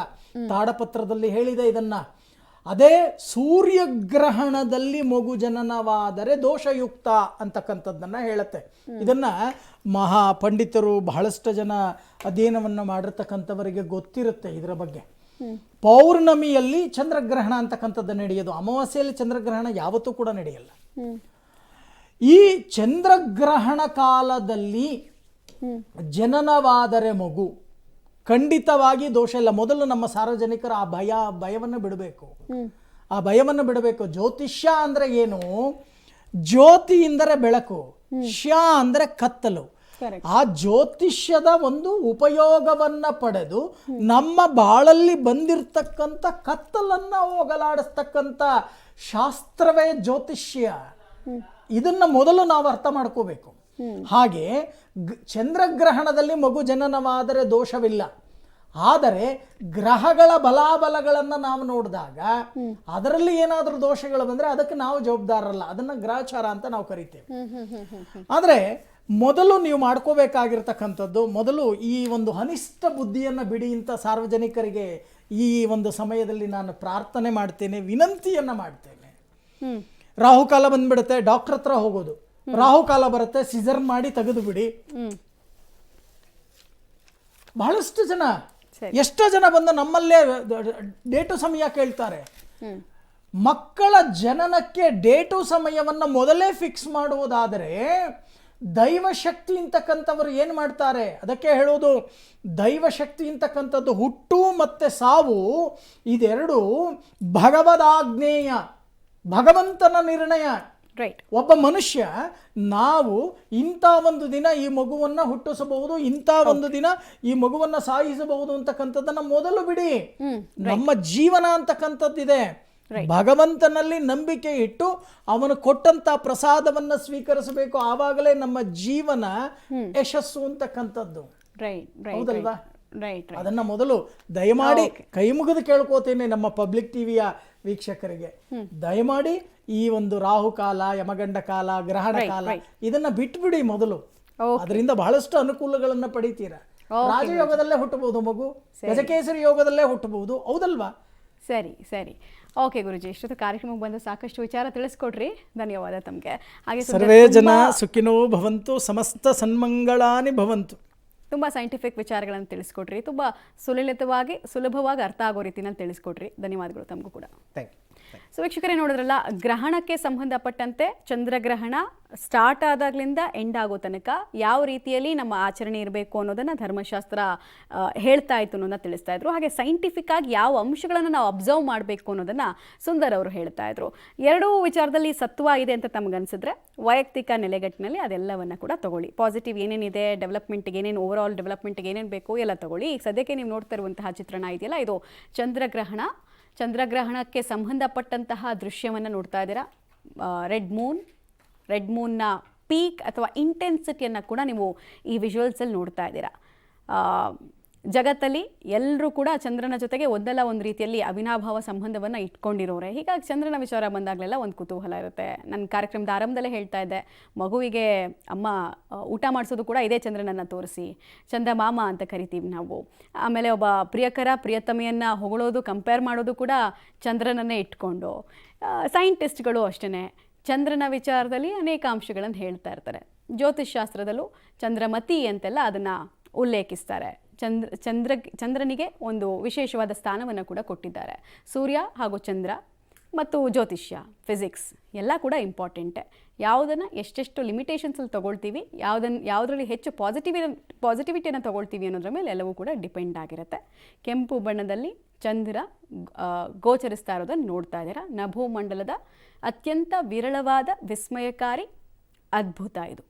C: ತಾಡಪತ್ರದಲ್ಲಿ ಹೇಳಿದೆ ಇದನ್ನ. ಅದೇ ಸೂರ್ಯಗ್ರಹಣದಲ್ಲಿ ಮಗು ಜನನವಾದರೆ ದೋಷಯುಕ್ತ ಅಂತಕ್ಕಂಥದ್ದನ್ನು ಹೇಳುತ್ತೆ. ಇದನ್ನ ಮಹಾ ಪಂಡಿತರು, ಬಹಳಷ್ಟು ಜನ ಅಧ್ಯಯನವನ್ನು ಮಾಡಿರ್ತಕ್ಕಂಥವರಿಗೆ ಗೊತ್ತಿರುತ್ತೆ ಇದರ ಬಗ್ಗೆ. ಪೌರ್ಣಮಿಯಲ್ಲಿ ಚಂದ್ರಗ್ರಹಣ ಅಂತಕ್ಕಂಥದ್ದು ನಡೆಯೋದು, ಅಮಾವಾಸ್ಯೆಯಲ್ಲಿ ಚಂದ್ರಗ್ರಹಣ ಯಾವತ್ತೂ ಕೂಡ ನಡೆಯಲ್ಲ. ಈ ಚಂದ್ರಗ್ರಹಣ ಕಾಲದಲ್ಲಿ ಜನನವಾದರೆ ಮಗು ಖಂಡಿತವಾಗಿ ದೋಷ ಇಲ್ಲ. ಮೊದಲು ನಮ್ಮ ಸಾರ್ವಜನಿಕರು ಆ ಭಯವನ್ನು ಬಿಡಬೇಕು. ಜ್ಯೋತಿಷ್ಯ ಅಂದ್ರೆ ಏನು? ಜ್ಯೋತಿ ಎಂದರೆ ಬೆಳಕು, ಶ್ಯ ಅಂದರೆ ಕತ್ತಲು.
A: Correct.
C: ಆ ಜ್ಯೋತಿಷ್ಯದ ಒಂದು ಉಪಯೋಗವನ್ನ ಪಡೆದು ನಮ್ಮ ಬಾಳಲ್ಲಿ ಬಂದಿರತಕ್ಕಂಥ ಕತ್ತಲನ್ನ ಹೋಗಲಾಡಿಸ್ತಕ್ಕಂಥ ಶಾಸ್ತ್ರವೇ ಜ್ಯೋತಿಷ್ಯ. ಇದನ್ನ ಮೊದಲು ನಾವು ಅರ್ಥ ಮಾಡ್ಕೋಬೇಕು. ಹಾಗೆ ಚಂದ್ರಗ್ರಹಣದಲ್ಲಿ ಮಗು ಜನನವಾದರೆ ದೋಷವಿಲ್ಲ, ಆದರೆ ಗ್ರಹಗಳ ಬಲಾಬಲಗಳನ್ನು ನಾವು ನೋಡಿದಾಗ ಅದರಲ್ಲಿ ಏನಾದರೂ ದೋಷಗಳು ಬಂದರೆ ಅದಕ್ಕೆ ನಾವು ಜವಾಬ್ದಾರರಲ್ಲ, ಅದನ್ನು ಗ್ರಹಚಾರ ಅಂತ ನಾವು ಕರಿತೇವೆ. ಆದರೆ ಮೊದಲು ನೀವು ಮಾಡ್ಕೋಬೇಕಾಗಿರ್ತಕ್ಕಂಥದ್ದು, ಮೊದಲು ಈ ಒಂದು ಅನಿಷ್ಟ ಬುದ್ಧಿಯನ್ನು ಬಿಡಿ ಅಂತ ಸಾರ್ವಜನಿಕರಿಗೆ ಈ ಒಂದು ಸಮಯದಲ್ಲಿ ನಾನು ಪ್ರಾರ್ಥನೆ ಮಾಡ್ತೇನೆ, ವಿನಂತಿಯನ್ನು ಮಾಡ್ತೇನೆ. ರಾಹುಕಾಲ ಬಂದ್ಬಿಡುತ್ತೆ, ಡಾಕ್ಟರ್ ಹತ್ರ ಹೋಗೋದು, ರಾಹುಕಾಲ ಬರುತ್ತೆ, ಸಿಜರ್ ಮಾಡಿ ತೆಗೆದು ಬಿಡಿ. ಬಹಳಷ್ಟು ಜನ, ಎಷ್ಟೋ ಜನ ಬಂದು ನಮ್ಮಲ್ಲೇ ಡೇಟು ಸಮಯ ಕೇಳ್ತಾರೆ. ಮಕ್ಕಳ ಜನನಕ್ಕೆ ಡೇಟು ಸಮಯವನ್ನು ಮೊದಲೇ ಫಿಕ್ಸ್ ಮಾಡುವುದಾದರೆ ದೈವಶಕ್ತಿ ಅಂತಕ್ಕಂಥವರು ಏನು ಮಾಡ್ತಾರೆ, ಅದಕ್ಕೆ ಹೇಳೋದು ದೈವಶಕ್ತಿ ಅಂತಕ್ಕಂಥದ್ದು ಹುಟ್ಟು ಮತ್ತು ಸಾವು ಇದೆರಡು ಭಗವದಾಜ್ಞೇಯ, ಭಗವಂತನ ನಿರ್ಣಯ.
A: ರೈಟ್.
C: ಒಬ್ಬ ಮನುಷ್ಯ ನಾವು ಇಂಥ ಒಂದು ದಿನ ಈ ಮಗುವನ್ನ ಹುಟ್ಟಿಸಬಹುದು, ಇಂಥ ಒಂದು ದಿನ ಈ ಮಗುವನ್ನ ಸಾಯಿಸಬಹುದು ಅಂತಕ್ಕಂಥದ್ದನ್ನ ಮೊದಲು ಬಿಡಿ. ನಮ್ಮ ಜೀವನ ಅಂತಕ್ಕಂಥದ್ದಿದೆ, ಭಗವಂತನಲ್ಲಿ ನಂಬಿಕೆ ಇಟ್ಟು ಅವನು ಕೊಟ್ಟಂತ ಪ್ರಸಾದವನ್ನ ಸ್ವೀಕರಿಸಬೇಕು, ಆವಾಗಲೇ ನಮ್ಮ ಜೀವನ ಯಶಸ್ಸು ಅಂತಕ್ಕಂಥದ್ದು. ಹೌದಲ್ವಾ? ಅದನ್ನ ಮೊದಲು ದಯಮಾಡಿ ಕೈ ಮುಗಿದು ಕೇಳ್ಕೋತೇನೆ ನಮ್ಮ ಪಬ್ಲಿಕ್ ಟಿವಿಯ ವೀಕ್ಷಕರಿಗೆ, ದಯಮಾಡಿ ಈ ಒಂದು ರಾಹುಕಾಲ, ಯಮಗಂಡ ಕಾಲ, ಗ್ರಹಣ ಕಾಲ ಇದನ್ನ ಬಿಟ್ಬಿಡಿ ಮೊದಲು. ಅದರಿಂದ ಬಹಳಷ್ಟು ಅನುಕೂಲಗಳನ್ನ ಪಡಿತೀರಾ. ರಾಜಯೋಗದಲ್ಲೇ ಹುಟ್ಟಬಹುದು ಮಗು, ಗಜಕೇಸರಿ ಯೋಗದಲ್ಲೇ ಹುಟ್ಟಬಹುದು, ಹೌದಲ್ವಾ?
A: ಸರಿ ಸರಿ, ಓಕೆ ಗುರುಜಿ, ಇಷ್ಟೊತ್ತು ಕಾರ್ಯಕ್ರಮಕ್ಕೆ ಬಂದು ಸಾಕಷ್ಟು ವಿಚಾರ ತಿಳಿಸ್ಕೊಡ್ರಿ, ಧನ್ಯವಾದ ತಮಗೆ. ಹಾಗೆ
C: ಸರ್ವೇ ಜನ ಸುಖಿನೋ ಭವಂತು, ಸಮಸ್ತ ಸನ್ಮಂಗಳಾನಿ ಭವಂತು.
A: ತುಂಬ ಸೈಂಟಿಫಿಕ್ ವಿಚಾರಗಳನ್ನು ತಿಳಿಸ್ಕೊಟ್ರಿ, ತುಂಬ ಸುಲಲಿತವಾಗಿ ಸುಲಭವಾಗಿ ಅರ್ಥ ಆಗೋ ರೀತಿಯಲ್ಲಿ ತಿಳಿಸ್ಕೊಟ್ರಿ. ಧನ್ಯವಾದಗಳು ತಮಗೂ ಕೂಡ.
B: Thank you.
A: ಸೊ ವೀಕ್ಷಕರೇ, ನೋಡಿದ್ರಲ್ಲ, ಗ್ರಹಣಕ್ಕೆ ಸಂಬಂಧಪಟ್ಟಂತೆ ಚಂದ್ರಗ್ರಹಣ ಸ್ಟಾರ್ಟ್ ಆದಾಗ್ಲಿಂದ ಎಂಡ್ ಆಗೋ ತನಕ ಯಾವ ರೀತಿಯಲ್ಲಿ ನಮ್ಮ ಆಚರಣೆ ಇರಬೇಕು ಅನ್ನೋದನ್ನು ಧರ್ಮಶಾಸ್ತ್ರ ಹೇಳ್ತಾ ಇತ್ತು ಅನ್ನೋದನ್ನ ತಿಳಿಸ್ತಾ ಇದ್ರು. ಹಾಗೆ ಸೈಂಟಿಫಿಕ್ ಆಗಿ ಯಾವ ಅಂಶಗಳನ್ನು ನಾವು ಅಬ್ಸರ್ವ್ ಮಾಡಬೇಕು ಅನ್ನೋದನ್ನು ಸುಂದರ್ ಅವರು ಹೇಳ್ತಾ ಇದ್ರು. ಎರಡೂ ವಿಚಾರದಲ್ಲಿ ಸತ್ವ ಇದೆ ಅಂತ ತಮಗನ್ಸಿದ್ರೆ ವೈಯಕ್ತಿಕ ನೆಲೆಗಟ್ಟಿನಲ್ಲಿ ಅದೆಲ್ಲವನ್ನು ಕೂಡ ತಗೊಳ್ಳಿ. ಪಾಸಿಟಿವ್ ಏನೇನಿದೆ, ಡೆವಲಪ್ಮೆಂಟ್ಗೆ ಏನೇನು, ಓವರ್ ಆಲ್ ಡೆವಲಪ್ಮೆಂಟ್ಗೆ ಏನೇನು ಬೇಕು ಎಲ್ಲ ತಗೊಳ್ಳಿ. ಈಗ ಸದ್ಯಕ್ಕೆ ನೀವು ನೋಡ್ತಾ ಇರುವಂತಹ ಚಿತ್ರಣ ಇದೆಯಲ್ಲ, ಇದು ಚಂದ್ರಗ್ರಹಣಕ್ಕೆ ಸಂಬಂಧಪಟ್ಟಂತಹ ದೃಶ್ಯವನ್ನು ನೋಡ್ತಾ ಇದ್ದೀರಾ. ರೆಡ್ ಮೂನ್ನ ಪೀಕ್ ಅಥವಾ ಇಂಟೆನ್ಸಿಟಿಯನ್ನು ಕೂಡ ನೀವು ಈ ವಿಜುವಲ್ಸಲ್ಲಿ ನೋಡ್ತಾ ಇದ್ದೀರಾ. ಜಗತ್ತಲ್ಲಿ ಎಲ್ಲರೂ ಕೂಡ ಚಂದ್ರನ ಜೊತೆಗೆ ಒಂದಲ್ಲ ಒಂದು ರೀತಿಯಲ್ಲಿ ಅವಿನಾಭಾವ ಸಂಬಂಧವನ್ನು ಇಟ್ಕೊಂಡಿರೋರೆ. ಹೀಗಾಗಿ ಚಂದ್ರನ ವಿಚಾರ ಬಂದಾಗಲೆಲ್ಲ ಒಂದು ಕುತೂಹಲ ಇರುತ್ತೆ. ನನ್ನ ಕಾರ್ಯಕ್ರಮದ ಆರಂಭದಲ್ಲೇ ಹೇಳ್ತಾ ಇದ್ದೆ, ಮಗುವಿಗೆ ಅಮ್ಮ ಊಟ ಮಾಡಿಸೋದು ಕೂಡ ಇದೇ ಚಂದ್ರನನ್ನು ತೋರಿಸಿ, ಚಂದ್ರಮಾಮ ಅಂತ ಕರಿತೀವಿ ನಾವು. ಆಮೇಲೆ ಒಬ್ಬ ಪ್ರಿಯತಮೆಯನ್ನು ಹೊಗಳೋದು, ಕಂಪೇರ್ ಮಾಡೋದು ಕೂಡ ಚಂದ್ರನನ್ನೇ ಇಟ್ಕೊಂಡು. ಸೈಂಟಿಸ್ಟ್ಗಳು ಅಷ್ಟೇ ಚಂದ್ರನ ವಿಚಾರದಲ್ಲಿ ಅನೇಕ ಅಂಶಗಳನ್ನು ಹೇಳ್ತಾ ಇರ್ತಾರೆ. ಜ್ಯೋತಿಷ್ಶಾಸ್ತ್ರದಲ್ಲೂ ಚಂದ್ರಮತಿ ಅಂತೆಲ್ಲ ಅದನ್ನು ಉಲ್ಲೇಖಿಸ್ತಾರೆ. ಚಂದ್ರನಿಗೆ ಒಂದು ವಿಶೇಷವಾದ ಸ್ಥಾನವನ್ನು ಕೂಡ ಕೊಟ್ಟಿದ್ದಾರೆ. ಸೂರ್ಯ ಹಾಗೂ ಚಂದ್ರ ಮತ್ತು ಜ್ಯೋತಿಷ್ಯ, ಫಿಸಿಕ್ಸ್ ಎಲ್ಲ ಕೂಡ ಇಂಪಾರ್ಟೆಂಟೇ. ಯಾವುದನ್ನು ಎಷ್ಟೆಷ್ಟು ಲಿಮಿಟೇಷನ್ಸಲ್ಲಿ ತೊಗೊಳ್ತೀವಿ, ಯಾವುದರಲ್ಲಿ ಹೆಚ್ಚು ಪಾಸಿಟಿವಿಟಿಯನ್ನು ತೊಗೊಳ್ತೀವಿ ಅನ್ನೋದ್ರ ಮೇಲೆ ಎಲ್ಲವೂ ಕೂಡ ಡಿಪೆಂಡ್ ಆಗಿರುತ್ತೆ. ಕೆಂಪು ಬಣ್ಣದಲ್ಲಿ ಚಂದ್ರ ಗೋಚರಿಸ್ತಾ ಇರೋದನ್ನು ನೋಡ್ತಾ ಇದ್ದೀರಾ. ನಭೋಮಂಡಲದ ಅತ್ಯಂತ ವಿರಳವಾದ ವಿಸ್ಮಯಕಾರಿ ಅದ್ಭುತ ಇದು.